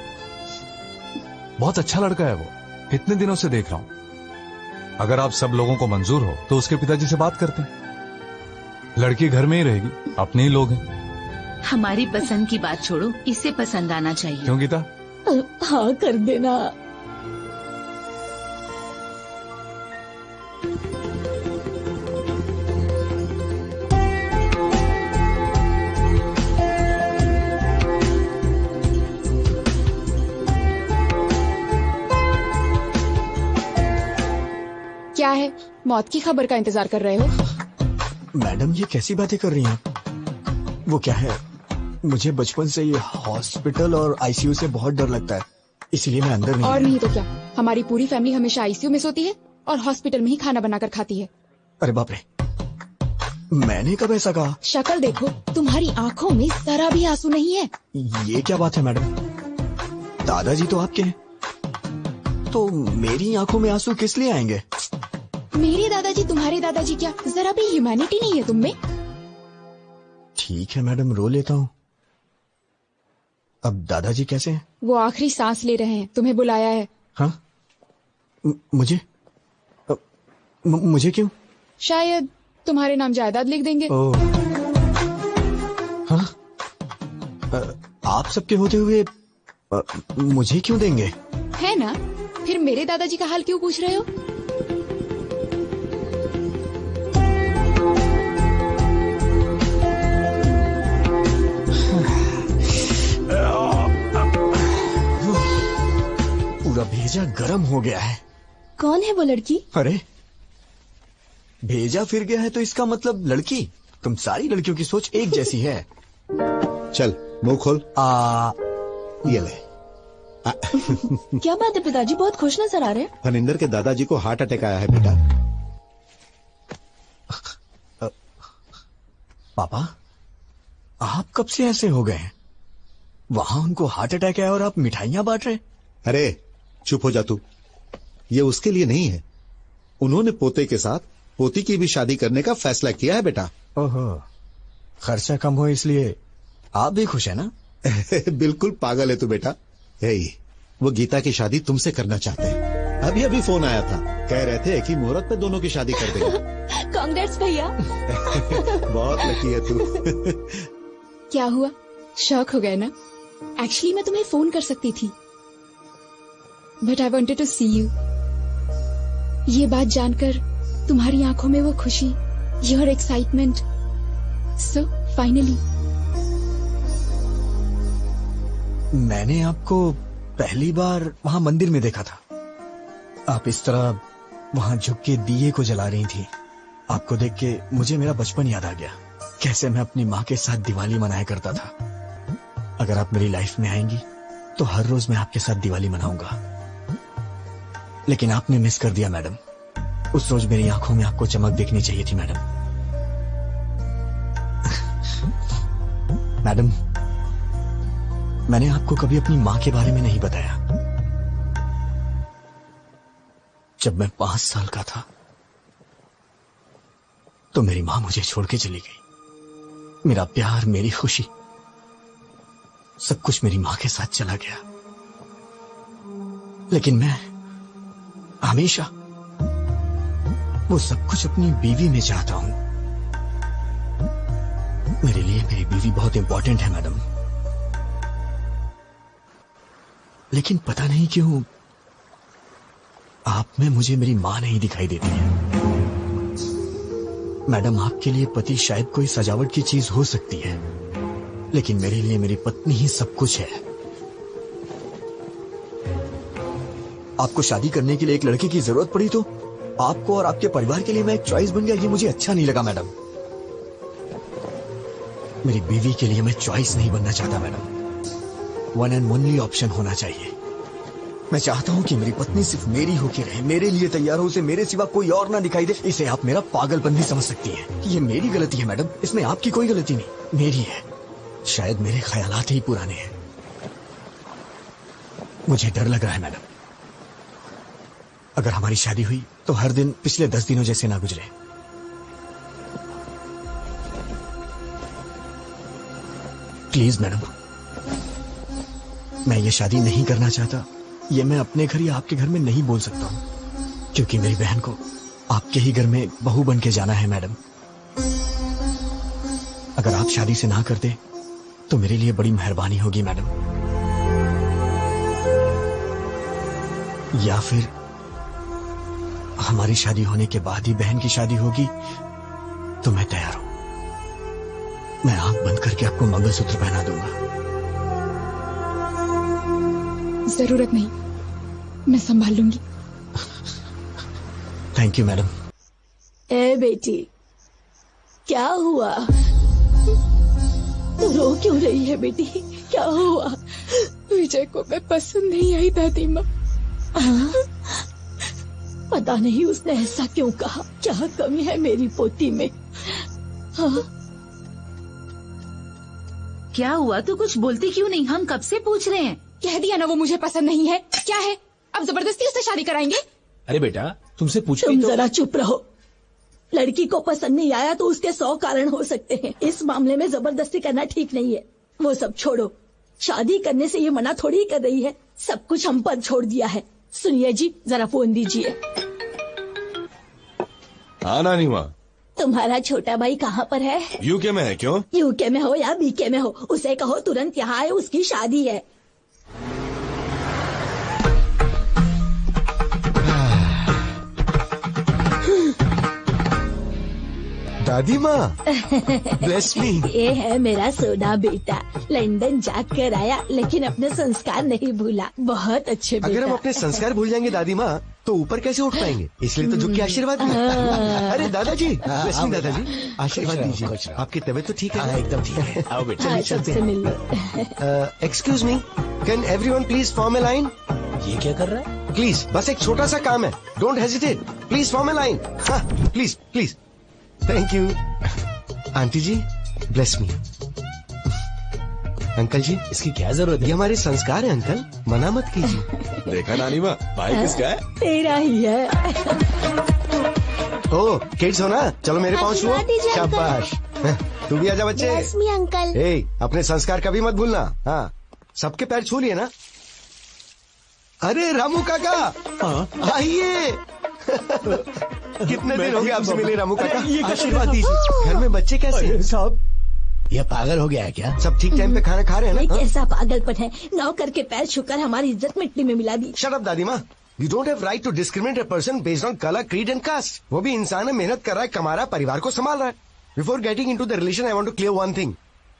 बहुत अच्छा लड़का है वो, इतने दिनों से देख रहा हूँ। अगर आप सब लोगों को मंजूर हो तो उसके पिताजी से बात करते हैं। लड़की घर में ही रहेगी, अपने ही लोग हैं। हमारी पसंद की बात छोड़ो, इसे पसंद आना चाहिए। क्यों गीता? हाँ कर देना। क्या है, मौत की खबर का इंतजार कर रहे हो? मैडम ये कैसी बातें कर रही हैं आप? वो क्या है, मुझे बचपन से ये हॉस्पिटल और आईसीयू से बहुत डर लगता है, इसलिए मैं अंदर नहीं। और नहीं तो क्या, हमारी पूरी फैमिली हमेशा आईसीयू में सोती है और हॉस्पिटल में ही खाना बनाकर खाती है। अरे बाप रे, मैंने कब ऐसा कहा? शक्ल देखो, तुम्हारी आंखों में जरा भी आंसू नहीं है। ये क्या बात है मैडम? दादाजी तो आपके हैं, तो मेरी आंखों में आंसू किस लिए आएंगे? मेरे दादाजी तुम्हारे दादाजी क्या, जरा भी ह्यूमैनिटी नहीं है तुम में? ठीक है मैडम, रो लेता हूँ। अब दादाजी कैसे हैं? वो आखिरी सांस ले रहे हैं, तुम्हें बुलाया है। हाँ? मुझे मुझे क्यों? शायद तुम्हारे नाम जायदाद लिख देंगे। ओह, हाँ? आप सबके होते हुए मुझे क्यों देंगे? है ना, फिर मेरे दादाजी का हाल क्यों पूछ रहे हो? पूरा भेजा गरम हो गया है। कौन है वो लड़की? अरे भेजा फिर गया है तो इसका मतलब लड़की। तुम सारी लड़कियों की सोच एक जैसी है। चल मुंह खोल। ये ले। क्या बात है पिताजी, बहुत खुश नजर आ रहे हैं। फनिंदर के दादाजी को हार्ट अटैक आया है बेटा। पापा, आप कब से ऐसे हो गए? वहां उनको हार्ट अटैक है और आप मिठाइयां बांट रहे? अरे चुप हो जा तू। ये उसके लिए नहीं है, उन्होंने पोते के साथ पोती की भी शादी करने का फैसला किया है बेटा। ओहो, खर्चा कम हो इसलिए आप भी खुश है ना? बिल्कुल पागल है तू बेटा। यही वो गीता की शादी तुमसे करना चाहते हैं। अभी अभी फोन आया था, कह रहे थे कि मुहूर्त पे दोनों की शादी कर देंगे। कांग्रेट्स भैया। बहुत लकी है तू। क्या हुआ, शॉक हो गए ना? एक्चुअली मैं तुम्हें फोन कर सकती थी, but I wanted to see you. ये बात जानकर तुम्हारी आंखों में वो खुशी, योर एक्साइटमेंट, सो फाइनली। मैंने आपको पहली बार वहां मंदिर में देखा था। आप इस तरह वहां झुक के दिए को जला रही थी। आपको देख के मुझे मेरा बचपन याद आ गया, कैसे मैं अपनी माँ के साथ दिवाली मनाया करता था। अगर आप मेरी लाइफ में आएंगी तो हर रोज मैं आपके साथ दिवाली मनाऊंगा। लेकिन आपने मिस कर दिया मैडम। उस रोज मेरी आंखों में आपको चमक देखनी चाहिए थी मैडम। मैडम, मैंने आपको कभी अपनी माँ के बारे में नहीं बताया। जब मैं 5 साल का था तो मेरी माँ मुझे छोड़ के चली गई। मेरा प्यार, मेरी खुशी, सब कुछ मेरी माँ के साथ चला गया। लेकिन मैं हमेशा वो सब कुछ अपनी बीवी में चाहता हूं। मेरे लिए मेरी बीवी बहुत इंपॉर्टेंट है मैडम। लेकिन पता नहीं क्यों आप में मुझे मेरी मां नहीं दिखाई देती है। मैडम, आपके लिए पति शायद कोई सजावट की चीज हो सकती है, लेकिन मेरे लिए मेरी पत्नी ही सब कुछ है। आपको शादी करने के लिए एक लड़के की जरूरत पड़ी तो आपको और आपके परिवार के लिए मैं एक चॉइस बन गया, ये मुझे अच्छा नहीं लगा मैडम। मेरी बीवी के लिए मैं चॉइस नहीं बनना चाहता madam. One and only option होना चाहिए। मैं चाहता हूं कि मेरी पत्नी सिर्फ मेरी होके रहे, मेरे लिए तैयार हो, उसे मेरे सिवा कोई और ना दिखाई दे। इसे आप मेरा पागलपन भी समझ सकती हैं। ये मेरी गलती है मैडम, इसमें आपकी कोई गलती नहीं, मेरी है। शायद मेरे ख्यालात ही पुराने हैं। मुझे डर लग रहा है मैडम, अगर हमारी शादी हुई तो हर दिन पिछले 10 दिनों जैसे ना गुजरे। प्लीज मैडम, मैं ये शादी नहीं करना चाहता। ये मैं अपने घर या आपके घर में नहीं बोल सकता हूं, क्योंकि मेरी बहन को आपके ही घर में बहू बन के जाना है मैडम। अगर आप शादी से ना करते तो मेरे लिए बड़ी मेहरबानी होगी मैडम। या फिर हमारी शादी होने के बाद ही बहन की शादी होगी तो मैं तैयार हूं। मैं आंख बंद करके आपको मंगलसूत्र पहना दूंगा। जरूरत नहीं, मैं संभाल लूंगी। Thank you madam. ए बेटी, क्या हुआ? तू रो क्यों रही है बेटी? क्या हुआ? विजय को मैं पसंद नहीं आई दादी माँ। पता नहीं उसने ऐसा क्यों कहा। क्या कमी है मेरी पोती में? हाँ? क्या हुआ? तू कुछ बोलती क्यों नहीं? हम कब से पूछ रहे हैं। कह दिया ना वो मुझे पसंद नहीं है। क्या है, अब जबरदस्ती उससे शादी कराएंगे? अरे बेटा, तुमसे पूछ तुम जरा चुप रहो। लड़की को पसंद नहीं आया तो उसके 100 कारण हो सकते हैं। इस मामले में जबरदस्ती करना ठीक नहीं है। वो सब छोड़ो, शादी करने से ये मना थोड़ी कर रही है। सब कुछ हम पर छोड़ दिया है। सुनिए जी, जरा फोन दीजिए। हाँ नानी माँ, तुम्हारा छोटा भाई कहाँ पर है? यूके में है। क्यों? यूके में हो या बीके में हो, उसे कहो तुरंत यहाँ आए, उसकी शादी है। दादी माँ, ब्लेस मी। ये है मेरा सोना बेटा, लंदन जाकर आया लेकिन अपने संस्कार नहीं भूला। बहुत अच्छे बेटा। अगर हम अपने संस्कार भूल जाएंगे दादी माँ तो ऊपर कैसे उठ पाएंगे? इसलिए तो झुक के आशीर्वाद दिए। अरे दादाजी, ब्लेस मी दादाजी, आशीर्वाद दीजिए। आपकी तबीयत तो ठीक है? एकदम ठीक है। आओ बेटा, हाँ, सबसे मिल लो। Excuse me, can everyone please form a line? ये क्या कर रहा है? प्लीज, बस एक छोटा सा काम है। Don't hesitate, please form a line. हाँ, please please. Thank you. Aunty ji, bless me. Uncle ji, इसकी क्या जरूरत है? ये हमारे संस्कार है अंकल, मना मत कीजिए। देखा नानी माँ, भाई किसका है? तेरा ही है। ओ किड्स हो ना, चलो मेरे पाँव छुओ। शाबाश। तू भी आजा बच्चे। Bless me uncle. ए, अपने संस्कार कभी मत भूलना। हाँ, सबके पैर छू लिए ना? अरे रामू काका, आइए। कितने दिन हो गए आपसे मिले रामू काका? आशीर्वाद दीजिए। घर में बच्चे कैसे? साहब, ये पागल हो गया है क्या? सब ठीक टाइम पे खाना खा रहे हैं ना? कैसा पागलपन है? नौकर के पैर छूकर हमारी इज्जत मिट्टी में मिला दी। शट अप दादी माँ। You don't have right to discriminate a person based on colour, creed and caste. वो भी इंसान है, मेहनत कर रहा है, कमा रहा है, परिवार को संभाल रहा है। Before getting into the relation, I want to clear one thing.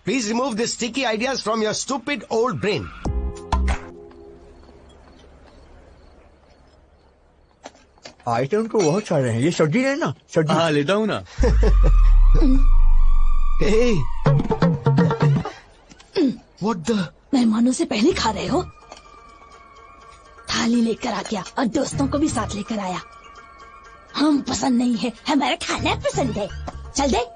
Please remove this sticky ideas from your stupid old brain. Item तो बहुत सारे हैं। ये सब्जी है ना? सब्जी। हाँ, लेता हूँ ना। What the? मेहमानों से पहले खा रहे हो? थाली लेकर आ गया और दोस्तों को भी साथ लेकर आया। हम पसंद नहीं है, हमारा खाना पसंद है। चल दे।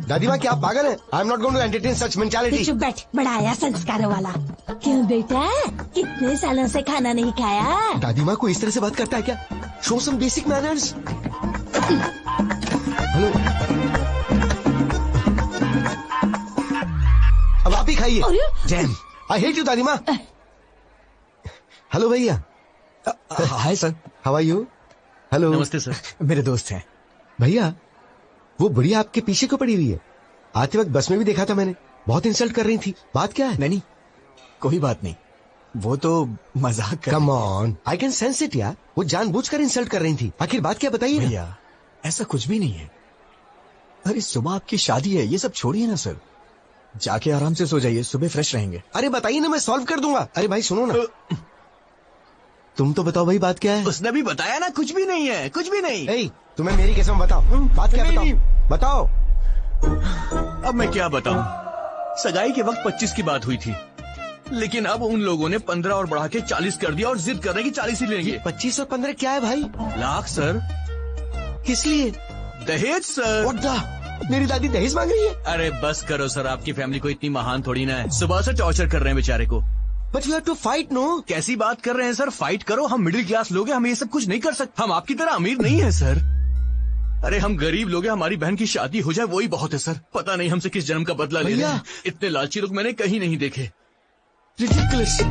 दादी माँ, क्या आप पागल हैं? I am not going to entertain such mentality. चुप बैठ, बड़ा आया संस्कार वाला। क्यों बेटा, कितने सालों से खाना नहीं खाया? दादी माँ को इस तरह से बात करता है क्या? Show some basic manners. Hello खाइए। जैम। आई हेट यू दादी माँ। हेलो भैया। Hi sir. How are you? Hello. नमस्ते सर। मेरे दोस्त हैं। भैया वो बुढ़िया आपके पीछे को पड़ी हुई है। आते वक्त बस में भी देखा था मैंने, बहुत इंसल्ट कर रही थी। बात क्या है? नहीं कोई बात नहीं, वो तो मजाक कर। Come on, I can sense it यार। वो जानबूझकर इंसल्ट कर रही थी। आखिर बात क्या बताइए ना। भैया ऐसा कुछ भी नहीं है। अरे सुबह आपकी शादी है, ये सब छोड़िए ना सर। जाके आराम से सो जाइए, सुबह फ्रेश रहेंगे। अरे बताइए ना, मैं सॉल्व कर दूंगा। अरे भाई सुनो ना, तुम तो बताओ भाई बात क्या है। उसने भी बताया ना, कुछ भी नहीं है, कुछ भी नहीं। ए, तुम्हें मेरी कसम बताओ, बात क्या बताओ। अब मैं क्या बताऊं? सगाई के वक्त 25 की बात हुई थी, लेकिन अब उन लोगों ने 15 और बढ़ा के 40 कर दिया और जिद कर रहे हैं कि 40 ही लेंगे। 25 और 15 क्या है भाई? लाख सर। किस लिए? दहेज सर। मेरी दादी दहेज मांग रही है? अरे बस करो सर, आपकी फैमिली को इतनी महान थोड़ी ना है। सुबह से टॉर्चर कर रहे हैं बेचारे को। But you have to fight no. कैसी बात कर रहे हैं सर? फाइट करो, हम मिडिल क्लास लोग हैं, हम ये सब कुछ नहीं कर सकते। हम आपकी तरह अमीर नहीं है सर। अरे हम गरीब लोग हैं, हमारी बहन की शादी हो जाए वही बहुत है सर। पता नहीं हमसे किस जन्म का बदला ले रहे हैं। इतने लालची लोग मैंने कहीं नहीं देखे। रिडिकुलस।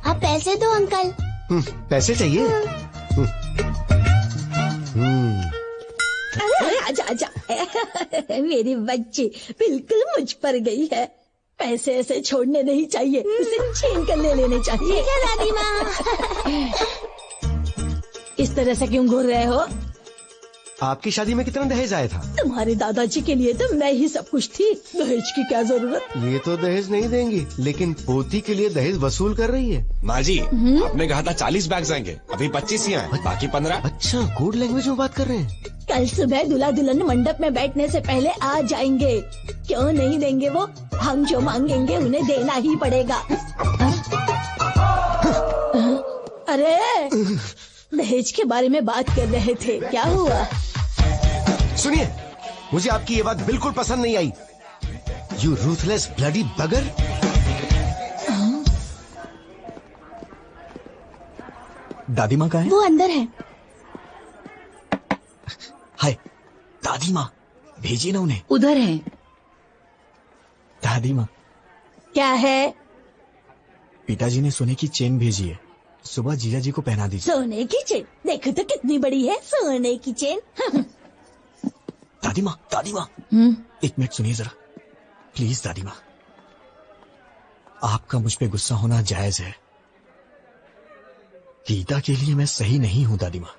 आप पैसे दो अंकल। पैसे चाहिए? आजा आजा। मेरी बच्ची बिल्कुल मुझ पर गई है। पैसे ऐसे छोड़ने नहीं चाहिए, उसे छीन कर ले लेने चाहिए। दादी माँ इस तरह से क्यों घूर रहे हो? आपकी शादी में कितना दहेज आया था? तुम्हारे दादाजी के लिए तो मैं ही सब कुछ थी, दहेज की क्या जरूरत। ये तो दहेज नहीं देंगी, लेकिन पोती के लिए दहेज वसूल कर रही है। माँ जी आपने कहा था 40 बैग्स आएंगे, अभी 25 ही आए, बाकी 15। अच्छा, कोड लैंग्वेज में बात कर रहे हैं। कल सुबह दूल्हा दुल्हन मंडप में बैठने से पहले आ जाएंगे। क्यों नहीं देंगे वो? हम जो मांगेंगे उन्हें देना ही पड़ेगा। अरे दहेज के बारे में बात कर रहे थे, क्या हुआ? सुनिए, मुझे आपकी ये बात बिल्कुल पसंद नहीं आई। यू रूथलेस ब्लडी बगर। दादी माँ कहाँ है? वो अंदर है। हाय दादी माँ, भेजिए ना उन्हें। उधर है। दादी माँ क्या है? पिताजी ने सोने की चेन भेजी है, सुबह जीजा जी को पहना दीजिए। सोने की चेन? देखो तो कितनी बड़ी है सोने की चेन। दादी माँ एक मिनट सुनिए जरा प्लीज। दादी माँ आपका मुझ पे गुस्सा होना जायज है। गीता के लिए मैं सही नहीं हूँ दादी माँ।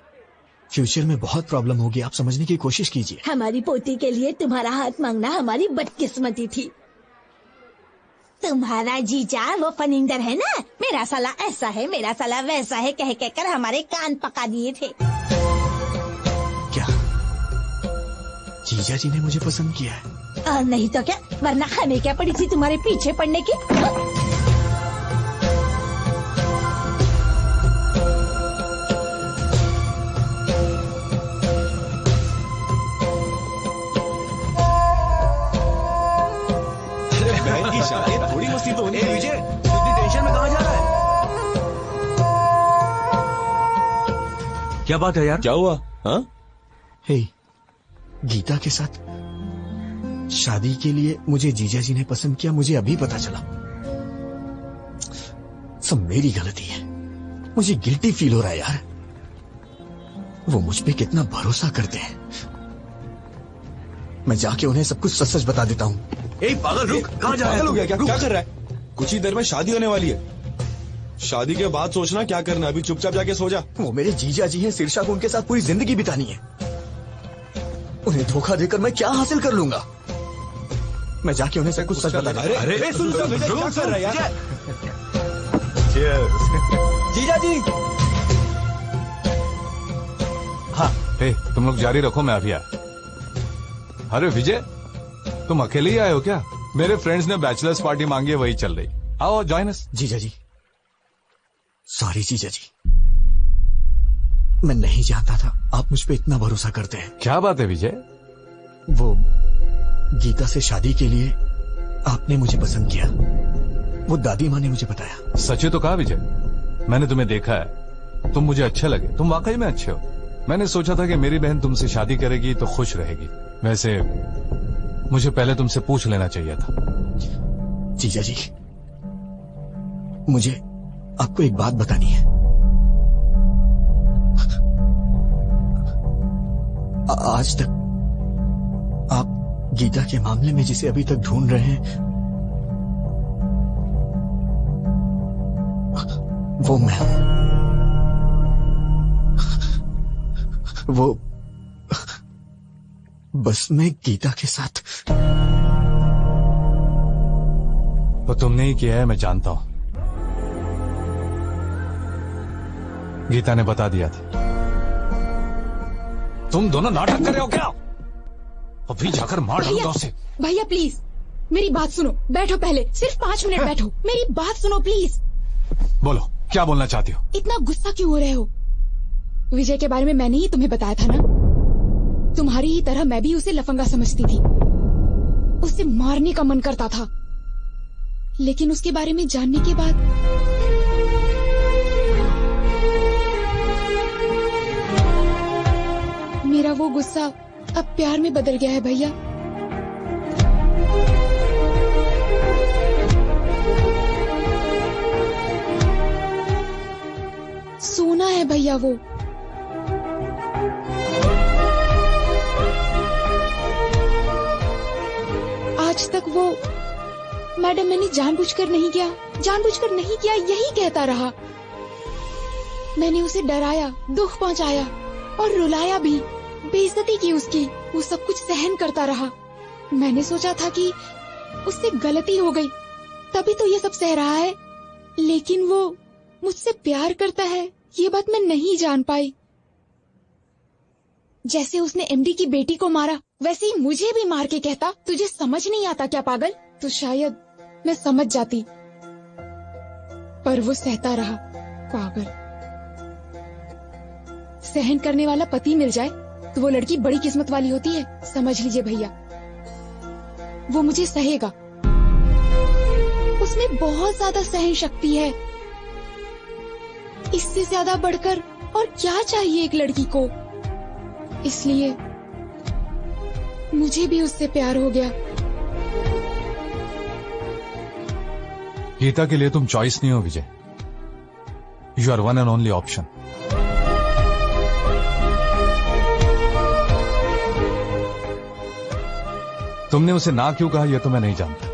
फ्यूचर में बहुत प्रॉब्लम होगी, आप समझने की कोशिश कीजिए। हमारी पोती के लिए तुम्हारा हाथ मांगना हमारी बदकिस्मती थी। तुम्हारा जीजा वो फनिंदर है ना, मेरा साला ऐसा है, मेरा साला वैसा है कह कहकर हमारे कान पका दिए थे। क्या जीजा जी ने मुझे पसंद किया है? और नहीं तो क्या, वरना हमें क्या पड़ी थी तुम्हारे पीछे पड़ने की। बहन की शादी, थोड़ी मस्ती तो होनी है। विजय इतनी टेंशन में कहाँ जा रहा है? क्या बात है यार? क्या हुआ? हाँ हे, गीता के साथ शादी के लिए मुझे जीजा जी ने पसंद किया, मुझे अभी पता चला। सब मेरी गलती है, मुझे गिल्टी फील हो रहा है यार। वो मुझ पे कितना भरोसा करते हैं। मैं जाके उन्हें सब कुछ सच सच बता देता हूँ। ए पागल रुक, कहाँ जा रहा है? क्या कर रहा है? कुछ ही देर में शादी होने वाली है। शादी के बाद सोचना क्या करना, अभी चुपचाप जाके सो जा। वो मेरे जीजा जी हैं, सिरसा को उनके साथ पूरी जिंदगी बितानी है। उन्हें धोखा देकर मैं क्या हासिल कर लूंगा? मैं जाके उन्हें सब कुछ सच बता दूंगा। अरे सुन, क्या कर रहा है यार? जीजा जी। हाँ तुम लोग जारी रखो, मैं अभी आया। अरे विजय तुम अकेले ही आए हो क्या? मेरे फ्रेंड्स ने बैचलर्स पार्टी मांगी है, वही चल रही। आओ जॉइन अस। जीजा जी सॉरी जीजा जी, मैं नहीं जानता था आप मुझ पे इतना भरोसा करते हैं। क्या बात है विजय? वो गीता से शादी के लिए आपने मुझे पसंद किया, वो दादी माँ ने मुझे बताया। सच तो कहा विजय, मैंने तुम्हें देखा है, तुम मुझे अच्छे लगे, तुम वाकई में अच्छे हो। मैंने सोचा था कि मेरी बहन तुमसे शादी करेगी तो खुश रहेगी। वैसे मुझे पहले तुमसे पूछ लेना चाहिए था। जीजा जी, मुझे आपको एक बात बतानी है। आज तक आप गीता के मामले में जिसे अभी तक ढूंढ रहे हैं, वो मैं हूं। वो बस मैं गीता के साथ। वो तुमने ही किया है, मैं जानता हूं। गीता ने बता दिया था। तुम दोनों नाटक कर रहे हो क्या? अभी जाकर मार डालूंगा उसे। भैया प्लीज मेरी बात सुनो, बैठो पहले, सिर्फ 5 मिनट बैठो, मेरी बात सुनो प्लीज। बोलो, क्या बोलना चाहती हो? इतना गुस्सा क्यों हो रहे हो? विजय के बारे में मैंने ही तुम्हें बताया था ना। तुम्हारी ही तरह मैं भी उसे लफंगा समझती थी, उसे मारने का मन करता था, लेकिन उसके बारे में जानने के बाद मेरा वो गुस्सा अब प्यार में बदल गया है भैया। सोना है भैया वो। आज तक वो मैडम मैंने जानबूझकर नहीं किया, जानबूझकर नहीं किया यही कहता रहा। मैंने उसे डराया, दुख पहुंचाया और रुलाया भी, बेइज्जती की उसकी, वो सब कुछ सहन करता रहा। मैंने सोचा था कि उससे गलती हो गई तभी तो ये सब सह रहा है, लेकिन वो मुझसे प्यार करता है ये बात मैं नहीं जान पाई। जैसे उसने एमडी की बेटी को मारा वैसे ही मुझे भी मार के कहता तुझे समझ नहीं आता क्या पागल? तो शायद मैं समझ जाती, पर वो सहता रहा। पागल। सहन करने वाला पति मिल जाए तो वो लड़की बड़ी किस्मत वाली होती है, समझ लीजिए भैया। वो मुझे सहेगा, उसमें बहुत ज्यादा सहन शक्ति है। इससे ज्यादा बढ़कर और क्या चाहिए एक लड़की को? इसलिए मुझे भी उससे प्यार हो गया। गीता के लिए तुम चॉइस नहीं हो Vijay, you are one and only option. तुमने उसे ना क्यों कहा यह तो मैं नहीं जानता,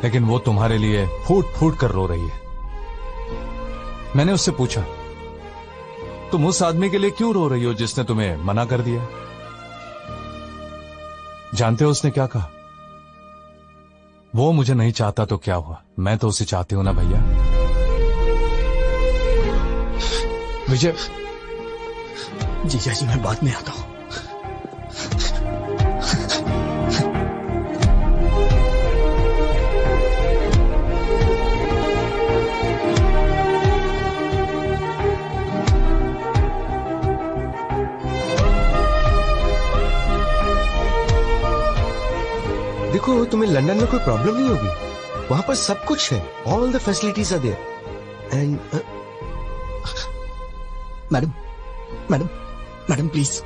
लेकिन वो तुम्हारे लिए फूट फूट कर रो रही है। मैंने उससे पूछा, तुम उस आदमी के लिए क्यों रो रही हो जिसने तुम्हें मना कर दिया? जानते हो उसने क्या कहा? वो मुझे नहीं चाहता तो क्या हुआ, मैं तो उसे चाहती हूं ना भैया। विजय। जीजा जी मैं बाद में आता हूं। देखो तुम्हें लंदन में कोई प्रॉब्लम नहीं होगी, वहां पर सब कुछ है, all the facilities are there. And madam madam madam please.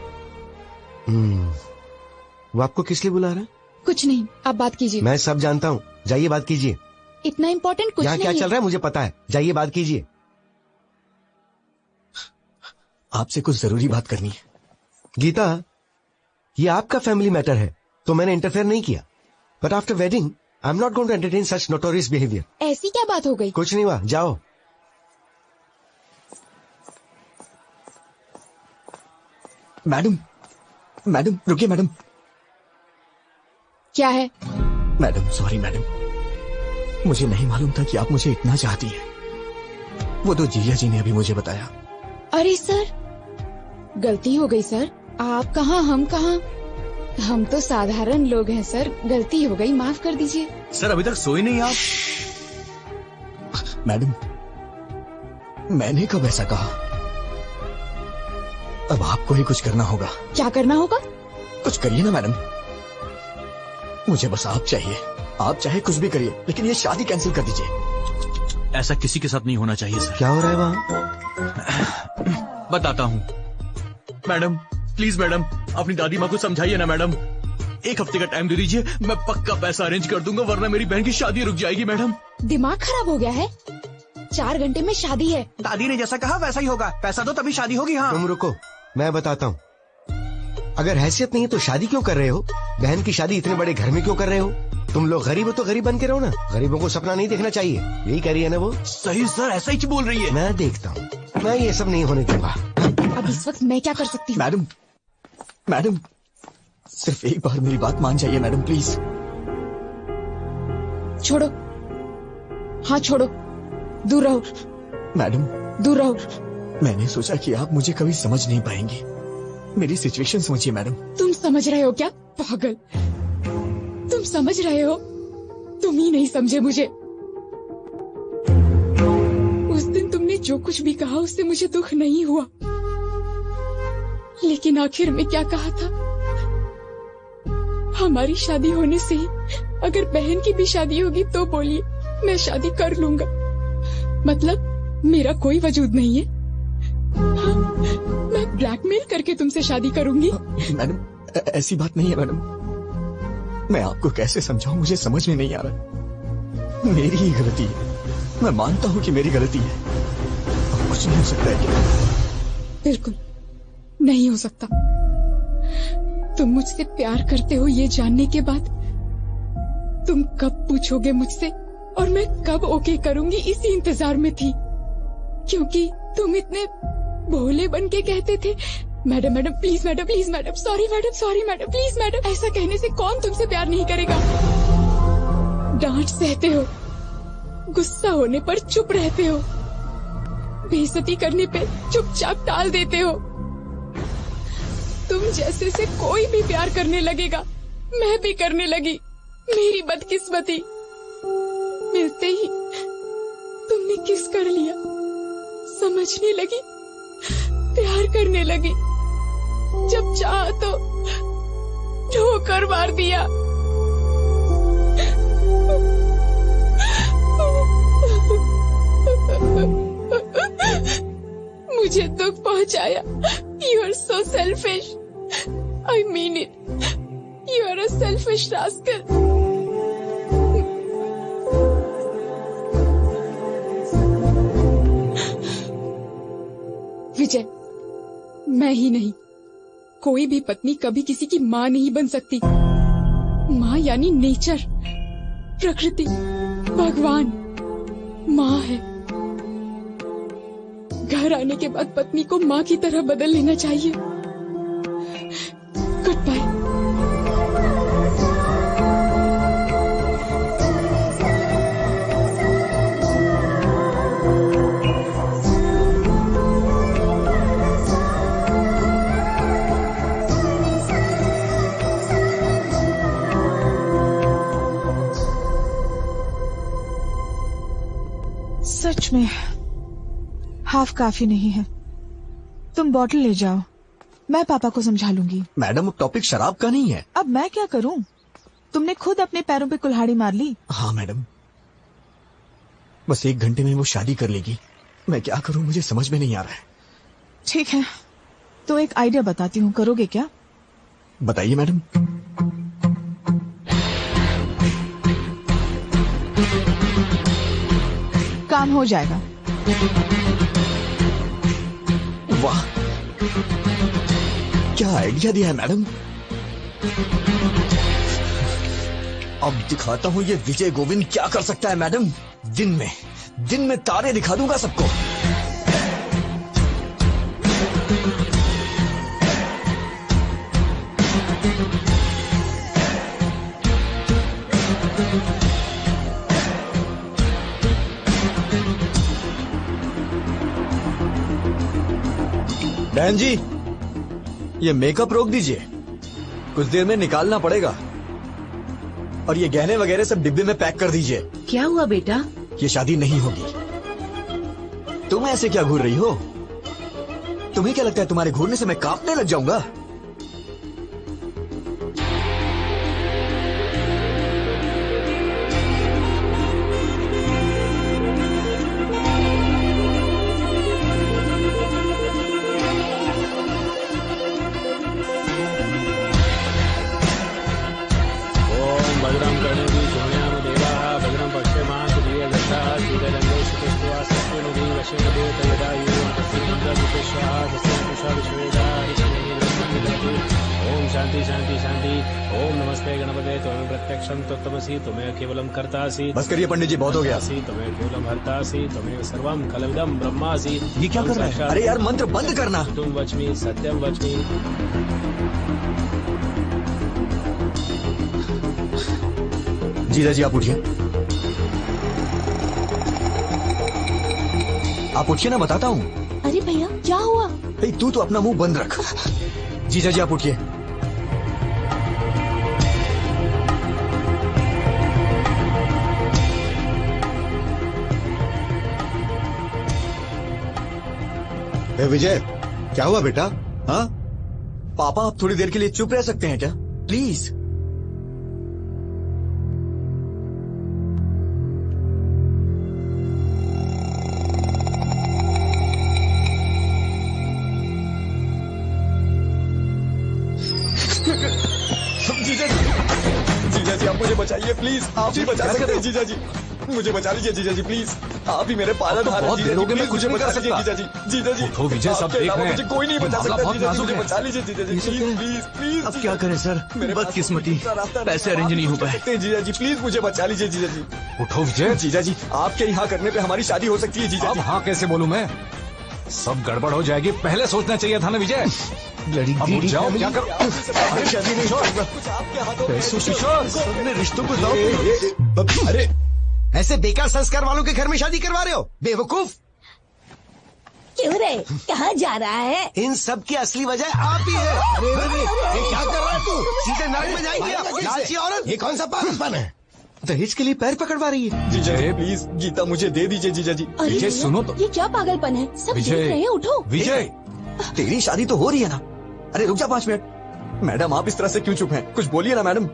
वो आपको किस लिए बुला रहा है? कुछ नहीं, आप बात कीजिए। मैं सब जानता हूँ, जाइए बात कीजिए। इतना इम्पोर्टेंट कुछ यहाँ नहीं क्या है। चल रहा है मुझे पता है, जाइए बात कीजिए। आपसे कुछ जरूरी बात करनी है। गीता, ये आपका फैमिली मैटर है तो मैंने इंटरफेयर नहीं किया, but after wedding I am not going to entertain such notorious behaviour. ऐसी क्या बात हो गई? कुछ नहीं हुआ, जाओ। मैडम मैडम रुकिए मैडम। क्या है? मैडम सॉरी मैडम, मुझे नहीं मालूम था कि आप मुझे इतना चाहती हैं। वो तो जीजा जी ने अभी मुझे बताया। अरे सर, गलती हो गई सर। आप कहाँ हम कहाँ, हम तो साधारण लोग हैं सर। गलती हो गई, माफ कर दीजिए। सर अभी तक सोए नहीं आप? मैडम मैंने कब ऐसा कहा? अब आपको ही कुछ करना होगा। क्या करना होगा? कुछ करिए ना मैडम, मुझे बस आप चाहिए। आप चाहे कुछ भी करिए, लेकिन ये शादी कैंसिल कर दीजिए। ऐसा किसी के साथ नहीं होना चाहिए सर। क्या हो रहा है वहाँ? बताता हूँ। मैडम प्लीज मैडम, अपनी दादी माँ को समझाइए ना मैडम। 1 हफ्ते का टाइम दे दीजिए, मैं पक्का पैसा अरेंज कर दूंगा, वरना मेरी बहन की शादी रुक जाएगी मैडम। दिमाग खराब हो गया है? 4 घंटे में शादी है। दादी ने जैसा कहा वैसा ही होगा, पैसा दो तभी शादी होगी। हाँ तुम रुको, मैं बताता हूँ। अगर हैसियत नहीं है तो शादी क्यों कर रहे हो? बहन की शादी इतने बड़े घर में क्यों कर रहे हो? तुम लोग गरीब हो तो गरीब बन के रहो ना, गरीबों को सपना नहीं देखना चाहिए, यही कह रही है ना वो? सही सर, ऐसा ही बोल रही है। मैं देखता हूँ, मैं ये सब नहीं होने दूंगा। अब इस वक्त मैं क्या कर सकती हूँ? मैडम, मैडम सिर्फ एक बार मेरी बात मान जाइए मैडम, प्लीज। छोड़ो, हाँ छोड़ो, दूर रहो मैडम, दूर रहो। मैंने सोचा कि आप मुझे कभी समझ नहीं पाएंगी, मेरी सिचुएशन समझिए मैडम। तुम समझ रहे हो क्या पागल? तुम समझ रहे हो? तुम ही नहीं समझे मुझे। उस दिन तुमने जो कुछ भी कहा उससे मुझे दुख नहीं हुआ, लेकिन आखिर में क्या कहा था? हमारी शादी होने से ही अगर बहन की भी शादी होगी तो बोलिए, मैं शादी कर लूंगा। मतलब मेरा कोई वजूद नहीं है? हाँ, मैं ब्लैकमेल करके तुमसे शादी करूंगी? मैडम ऐसी बात नहीं है मैडम, मैं आपको कैसे समझाऊं, मुझे समझ में नहीं आ रहा। मेरी ही गलती है, मैं मानता हूँ कि मेरी गलती है। अब कुछ नहीं हो सकता है क्या? बिल्कुल नहीं हो सकता। तुम मुझसे प्यार करते हो ये जानने के बाद तुम कब पूछोगे मुझसे और मैं कब ओके करूंगी, इसी इंतजार में थी। क्योंकि तुम इतने भोले बन के कहते थे, madam madam please madam, please madam, sorry madam please madam. ऐसा कहने से कौन तुमसे प्यार नहीं करेगा? डांट सहते हो, गुस्सा होने पर चुप रहते हो, बेइज्जती करने पे चुपचाप टाल देते हो। तुम जैसे से कोई भी प्यार करने लगेगा, मैं भी करने लगी। मेरी बदकिस्मती, मिलते ही तुमने किस कर लिया, समझने लगी, प्यार करने लगी। जब चाहा तो ठोकर मार दिया। मुझे दुख पहुंचाया। You are so selfish. I mean it. You are a selfish rascal. विजय, मैं ही नहीं, कोई भी पत्नी कभी किसी की माँ नहीं बन सकती। माँ यानी नेचर, प्रकृति, भगवान माँ है। घर आने के बाद पत्नी को माँ की तरह बदल लेना चाहिए। Good bye. सच में हाफ काफी नहीं है। तुम बॉटल ले जाओ, मैं पापा को समझा लूंगी। मैडम अब टॉपिक शराब का नहीं है। अब मैं क्या करूं? तुमने खुद अपने पैरों पे कुल्हाड़ी मार ली। हाँ मैडम, बस 1 घंटे में वो शादी कर लेगी। मैं क्या करूं, मुझे समझ में नहीं आ रहा है। ठीक है, तो एक आइडिया बताती हूँ, करोगे क्या? बताइए मैडम। काम हो जाएगा। वाह, क्या आइडिया दिया है मैडम। अब दिखाता हूँ ये विजय गोविंद क्या कर सकता है मैडम। दिन में तारे दिखा दूंगा सबको। बहन जी, ये मेकअप रोक दीजिए, कुछ देर में निकालना पड़ेगा। और ये गहने वगैरह सब डिब्बे में पैक कर दीजिए। क्या हुआ बेटा? ये शादी नहीं होगी। तुम ऐसे क्या घूर रही हो? तुम्हें क्या लगता है तुम्हारे घूरने से मैं कांपने लग जाऊंगा? ओम शांति शांति शांति। ओम नमस्ते गणपते त्वमेव प्रत्यक्षं तत्त्वमसि त्वमेव केवलं कर्तासि। बस करिए पंडित जी, बहुत हो गया। त्वमेव केवलं हर्तासि त्वमेव सर्वं खलविदं ब्रह्मासि। ये क्या कर रहा है? अरे यार मंत्र बंद करना। तुम वच्मि सत्यम वच्मि। जीजा जी आप उठिए, आप उठिए ना, बताता हूँ। अरे भैया क्या हुआ? तू तो अपना मुंह बंद रख। जीजा जी आप उठिए। विजय क्या हुआ बेटा? हाँ पापा, आप थोड़ी देर के लिए चुप रह सकते हैं क्या प्लीज? जीजा जी आप मुझे बचाइए प्लीज, आप ही बचा सकते हैं जीजा जी, मुझे बचा लीजिए जीजा जी प्लीज, आप ही मेरे पालनहार हैं बहुत देर हो गई, मैं कुछ नहीं कर सकता। जीजा जी, जीजा जी उठो विजय, सब देख रहे हैं। मुझे कोई नहीं बचा मामला सकता बहुत जीजा जी, नाजुक मुझे है। बचा लीजिए जीजा जी, प्लीज प्लीज प्लीज। अब क्या करें सर, बदकिस्मती, पैसे अरेंज नहीं हो पाए। जीजा जी प्लीज मुझे बचा लीजिए जीजा जी। उठो विजय। जीजा जी आपके यहाँ करने पे हमारी शादी हो सकती है जीजा अब जी। हाँ कैसे बोलूं मैं, सब गड़बड़ हो जाएगी, पहले सोचना चाहिए था ना विजय। अब उठ जाओ, क्या कर शादी नहीं होगा। अपने रिश्तों को दाव। अरे ऐसे बेकार संस्कार वालों के घर में शादी करवा रहे हो बेवकूफ। क्यों रे, कहाँ जा रहा है? इन सब की असली वजह आप ही है। ये क्या कर रहा है तू? सीधे नरक में जाएगी लालची औरत। ये कौन सा पागलपन है? दहेज के लिए पैर पकड़वा रही है। जीजा जी प्लीज गीता मुझे दे दीजिए जीजा जी। अरे विजय, भैया, सुनो तो। ये क्या पागलपन है? सब देख विजय। रहे हैं, उठो। विजय तेरी शादी तो हो रही है ना। अरे रुक जा 5 मिनट। मैडम आप इस तरह से क्यों चुप हैं? कुछ बोलिए ना मैडम।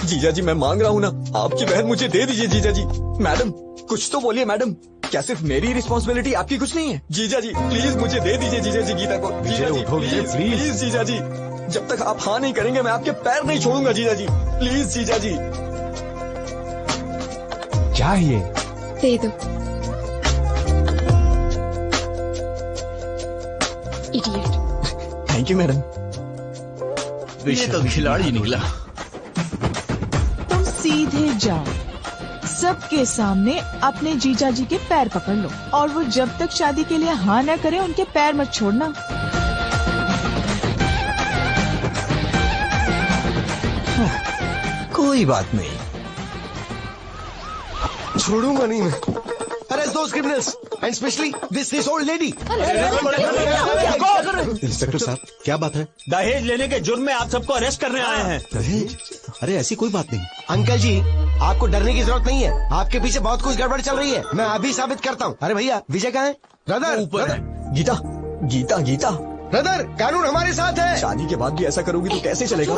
जीजा जी मैं मांग रहा हूँ ना, आपकी बहन मुझे दे दीजिए जीजा जी। मैडम कुछ तो बोलिए मैडम, क्या सिर्फ मेरी रिस्पॉन्सिबिलिटी, आपकी कुछ नहीं है? जीजा जी प्लीज मुझे दे दीजिए जीजा जी गीता को। जीजा जी उठो विजय, प्लीज प्लीज। प्लीज जीजा जी, जब तक आप हाँ नहीं करेंगे मैं आपके पैर नहीं छोड़ूंगा जीजा जी, प्लीज जीजा जी। क्या है ये? दे दो। इडियट। Thank you madam. ये तो खिलाड़ी निकला। तुम सीधे जाओ, सबके सामने अपने जीजा जी के पैर पकड़ लो, और वो जब तक शादी के लिए हाँ न करे उनके पैर मत छोड़ना। कोई बात नहीं, छोड़ूंगा नहीं मैं। अरे दोस्त criminals and specially this old lady. Inspector साहब क्या बात है? दहेज लेने के जुर्म में आप सबको अरेस्ट करने आए हैं। दहेज? अरे ऐसी कोई बात नहीं। अंकल जी आपको डरने की जरूरत नहीं है, आपके पीछे बहुत कुछ गड़बड़ चल रही है, मैं अभी साबित करता हूँ। अरे भैया विजय कहाँ है? ब्रदर ऊपर है। गीता गीता गीता, ब्रदर कानून हमारे साथ है। शादी के बाद भी ऐसा करोगी तो कैसे चलेगा?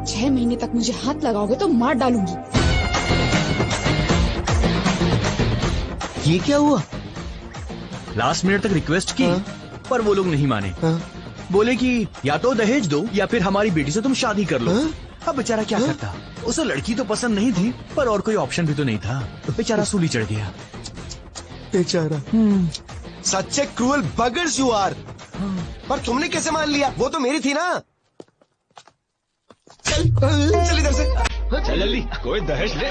6 महीने तक मुझे हाथ लगाओगे तो मार डालूंगी। ये क्या हुआ? लास्ट मिनट तक रिक्वेस्ट की, पर वो लोग नहीं माने। बोले कि या तो दहेज दो या फिर हमारी बेटी से तुम शादी कर लो। अब बेचारा क्या करता, उसे लड़की तो पसंद नहीं थी, पर और कोई ऑप्शन भी तो नहीं था। बेचारा सूली चढ़ गया। बेचारा। सच्चे क्रूअल बगर्स यू आर। पर तुमने कैसे मान लिया? वो तो मेरी थी ना। चल इधर से। चल जल्दी, कोई दहेज ले।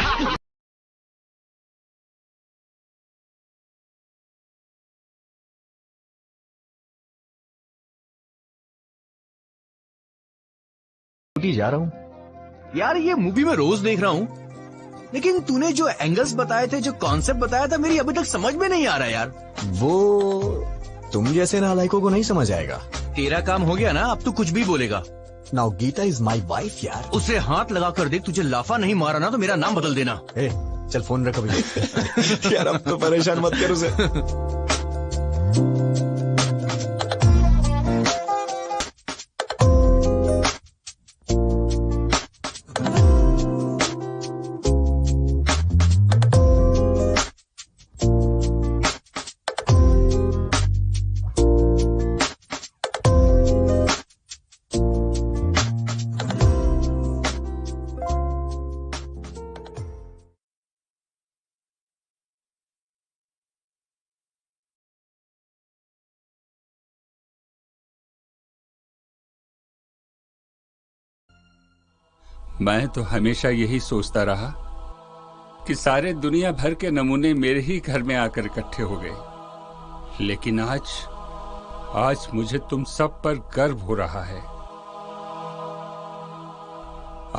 जा रहा हूँ यार, ये मूवी में रोज देख रहा हूँ, लेकिन तूने जो एंगल्स बताए थे, जो कॉन्सेप्ट बताया था, मेरी अभी तक समझ में नहीं आ रहा यार। वो तुम जैसे नालायकों को नहीं समझ आएगा। तेरा काम हो गया ना, अब तू कुछ भी बोलेगा। Now Geeta is my wife यार। उसे हाथ लगा कर देख, तुझे लाफा नहीं मारा ना तो मेरा नाम बदल देना। चल फोन रख अभी। यार अब तो परेशान मत कर उसे। मैं तो हमेशा यही सोचता रहा कि सारे दुनिया भर के नमूने मेरे ही घर में आकर इकट्ठे हो गए, लेकिन आज मुझे तुम सब पर गर्व हो रहा है।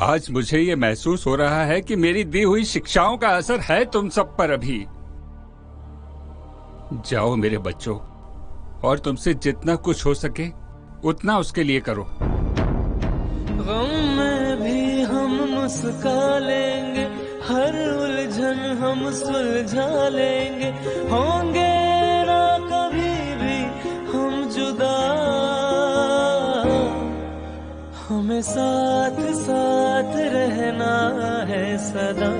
आज मुझे ये महसूस हो रहा है कि मेरी दी हुई शिक्षाओं का असर है तुम सब पर अभी। जाओ मेरे बच्चों, और तुमसे जितना कुछ हो सके उतना उसके लिए करो। गम में भी हम मुस्का लेंगे, हर उलझन हम सुलझा लेंगे, होंगे ना कभी भी हम जुदा, हमें साथ साथ रहना है सदा,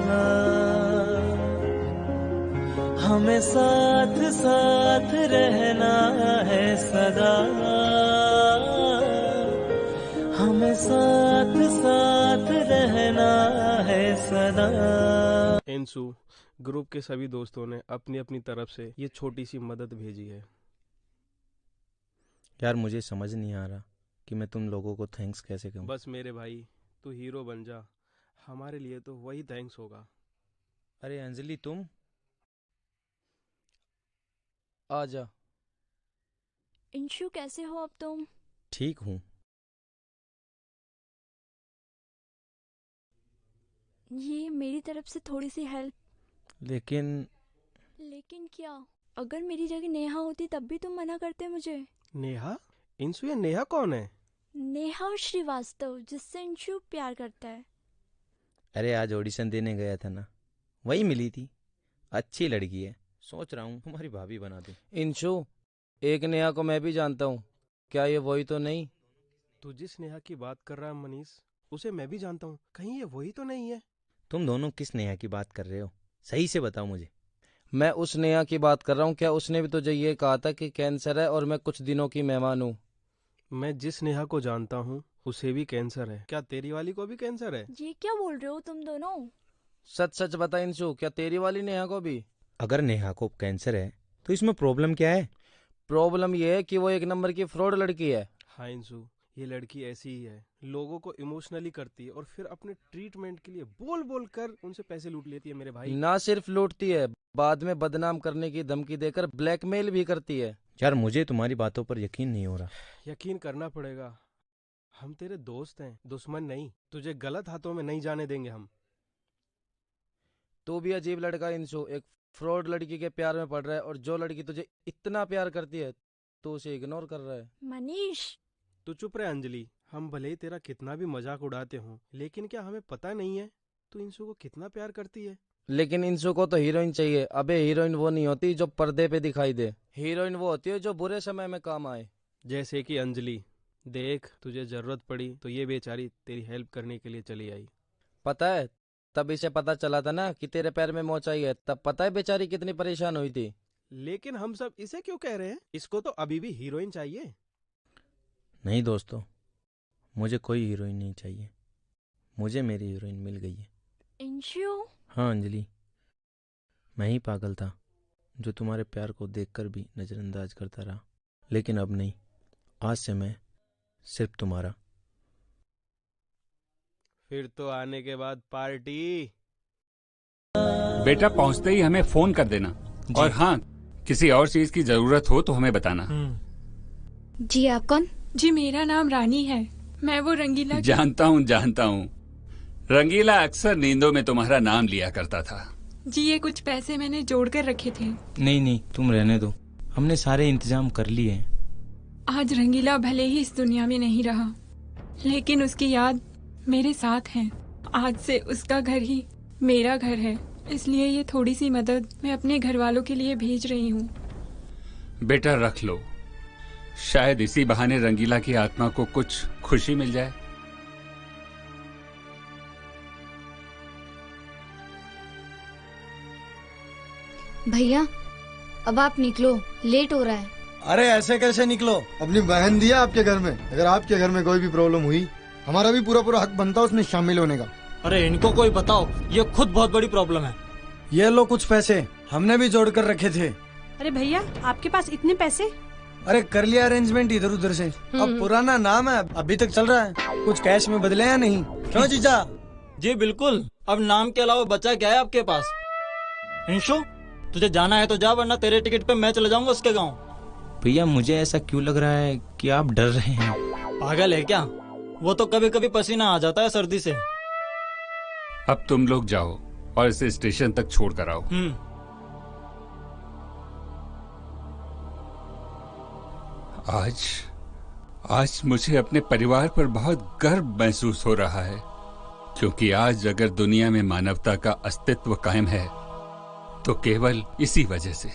हमें साथ साथ रहना है सदा, हमें साथ साथ रहना है सदा। इंसु, ग्रुप के सभी दोस्तों ने अपनी अपनी तरफ से ये छोटी सी मदद भेजी है। यार मुझे समझ नहीं आ रहा कि मैं तुम लोगों को थैंक्स कैसे कहूँ। बस मेरे भाई, तू हीरो बन जा, हमारे लिए तो वही थैंक्स होगा। अरे अंजलि तुम आ जा। इंशु कैसे हो अब तुम? ठीक हूँ। ये मेरी तरफ से थोड़ी सी हेल्प। लेकिन क्या? अगर मेरी जगह नेहा होती तब भी तुम मना करते मुझे। नेहा? इंशु, ये नेहा कौन है? नेहा श्रीवास्तव, जिससे इंशु प्यार करता है। अरे आज ऑडिशन देने गया था ना, वही मिली थी। अच्छी लड़की है, सोच रहा हूँ तुम्हारी भाभी बना दूं। इंशु, एक नेहा को मैं भी जानता हूँ, क्या ये वही तो नहीं? तू जिस नेहा की बात कर रहा है मनीष, उसे मैं भी जानता हूँ, कहीं ये वही तो नहीं है? तुम दोनों किस नेहा की बात कर रहे हो, सही से बताओ मुझे। मैं उस नेहा की बात कर रहा हूँ। क्या उसने भी तुझे ये कहा था कि कैंसर है और मैं कुछ दिनों की मेहमान हूँ? मैं जिस नेहा को जानता हूँ उसे भी कैंसर है। क्या तेरी वाली को भी कैंसर है? ये क्या बोल रहे हो तुम दोनों? सच सच बता इंशु, क्या तेरी वाली नेहा को भी? अगर नेहा को कैंसर है तो इसमें प्रॉब्लम क्या है? प्रॉब्लम ये है कि वो एक नंबर की फ्रॉड लड़की है। हाँ इंशु, ये लड़की ऐसी ही है, लोगों को इमोशनली करती है और फिर अपने ट्रीटमेंट के लिए बोल बोल कर उनसे पैसे लूट लेती है मेरे भाई। ना सिर्फ लूटती है, बाद में बदनाम करने की धमकी देकर ब्लैकमेल भी करती है। यार मुझे तुम्हारी बातों पर यकीन नहीं हो रहा। यकीन करना पड़ेगा, हम तेरे दोस्त हैं, दुश्मन नहीं। तुझे गलत हाथों में नहीं जाने देंगे हम। तू भी अजीब लड़का इंशु, एक फ्रॉड लड़की के प्यार में पड़ रहा है, और जो लड़की तुझे इतना प्यार करती है तो उसे इग्नोर कर रहा है। मनीष तू चुप रहे अंजलि, हम भले ही तेरा कितना भी मजाक उड़ाते हों, लेकिन क्या हमें पता नहीं है तू इंशु को कितना प्यार करती है? लेकिन इंशु को तो हीरोइन चाहिए। अबे हीरोइन वो नहीं होती जो पर्दे पे दिखाई दे, हीरोइन वो होती है जो बुरे समय में काम आए। जैसे कि अंजलि, देख तुझे जरूरत पड़ी तो ये बेचारी तेरी हेल्प करने के लिए चली आई। पता है, तब इसे पता चला था ना कि तेरे पैर में मोच आई है, तब पता है बेचारी कितनी परेशान हुई थी। लेकिन हम सब इसे क्यों कह रहे हैं? इसको तो अभी भी हीरोइन चाहिए। नहीं दोस्तों, मुझे कोई हीरोइन नहीं चाहिए, मुझे मेरी हीरोइन मिल गई है। इंशु? हाँ अंजलि, मैं ही पागल था जो तुम्हारे प्यार को देखकर भी नजरअंदाज करता रहा, लेकिन अब नहीं, आज से मैं सिर्फ तुम्हारा। फिर तो आने के बाद पार्टी। बेटा पहुंचते ही हमें फोन कर देना, और हाँ, किसी और चीज की जरूरत हो तो हमें बताना। जी आप कौन? जी मेरा नाम रानी है, मैं वो रंगीला जानता हूँ। रंगीला अक्सर नींदों में तुम्हारा नाम लिया करता था। जी ये कुछ पैसे मैंने जोड़ कर रखे थे। नहीं तुम रहने दो, हमने सारे इंतजाम कर लिए हैं। आज रंगीला भले ही इस दुनिया में नहीं रहा, लेकिन उसकी याद मेरे साथ है। आज से उसका घर ही मेरा घर है, इसलिए ये थोड़ी सी मदद मैं अपने घर वालों के लिए भेज रही हूँ। बेटा रख लो, शायद इसी बहाने रंगीला की आत्मा को कुछ खुशी मिल जाए। भैया अब आप निकलो, लेट हो रहा है। अरे ऐसे कैसे निकलो, अपनी बहन दिया आपके घर में। अगर आपके घर में कोई भी प्रॉब्लम हुई, हमारा भी पूरा हक बनता उसमें शामिल होने का। अरे इनको कोई बताओ, ये खुद बहुत बड़ी प्रॉब्लम है। ये लो कुछ पैसे, हमने भी जोड़ कर रखे थे। अरे भैया आपके पास इतने पैसे? अरे कर लिया अरेंजमेंट इधर उधर से। अब पुराना नाम है, अभी तक चल रहा है। कुछ कैश में बदले या नहीं? क्यों जीजा? जी बिल्कुल। अब नाम के अलावा बचा क्या है आपके पास? इंशु, तुझे जाना है तो जा, वरना तेरे टिकट पे मैं चले जाऊंगा उसके गांव। भैया मुझे ऐसा क्यों लग रहा है कि आप डर रहे हैं? पागल है क्या? वो तो कभी कभी पसीना आ जाता है सर्दी से। अब तुम लोग जाओ और इसे स्टेशन तक छोड़ कर आओ। आज मुझे अपने परिवार पर बहुत गर्व महसूस हो रहा है, क्योंकि आज अगर दुनिया में मानवता का अस्तित्व कायम है तो केवल इसी वजह से।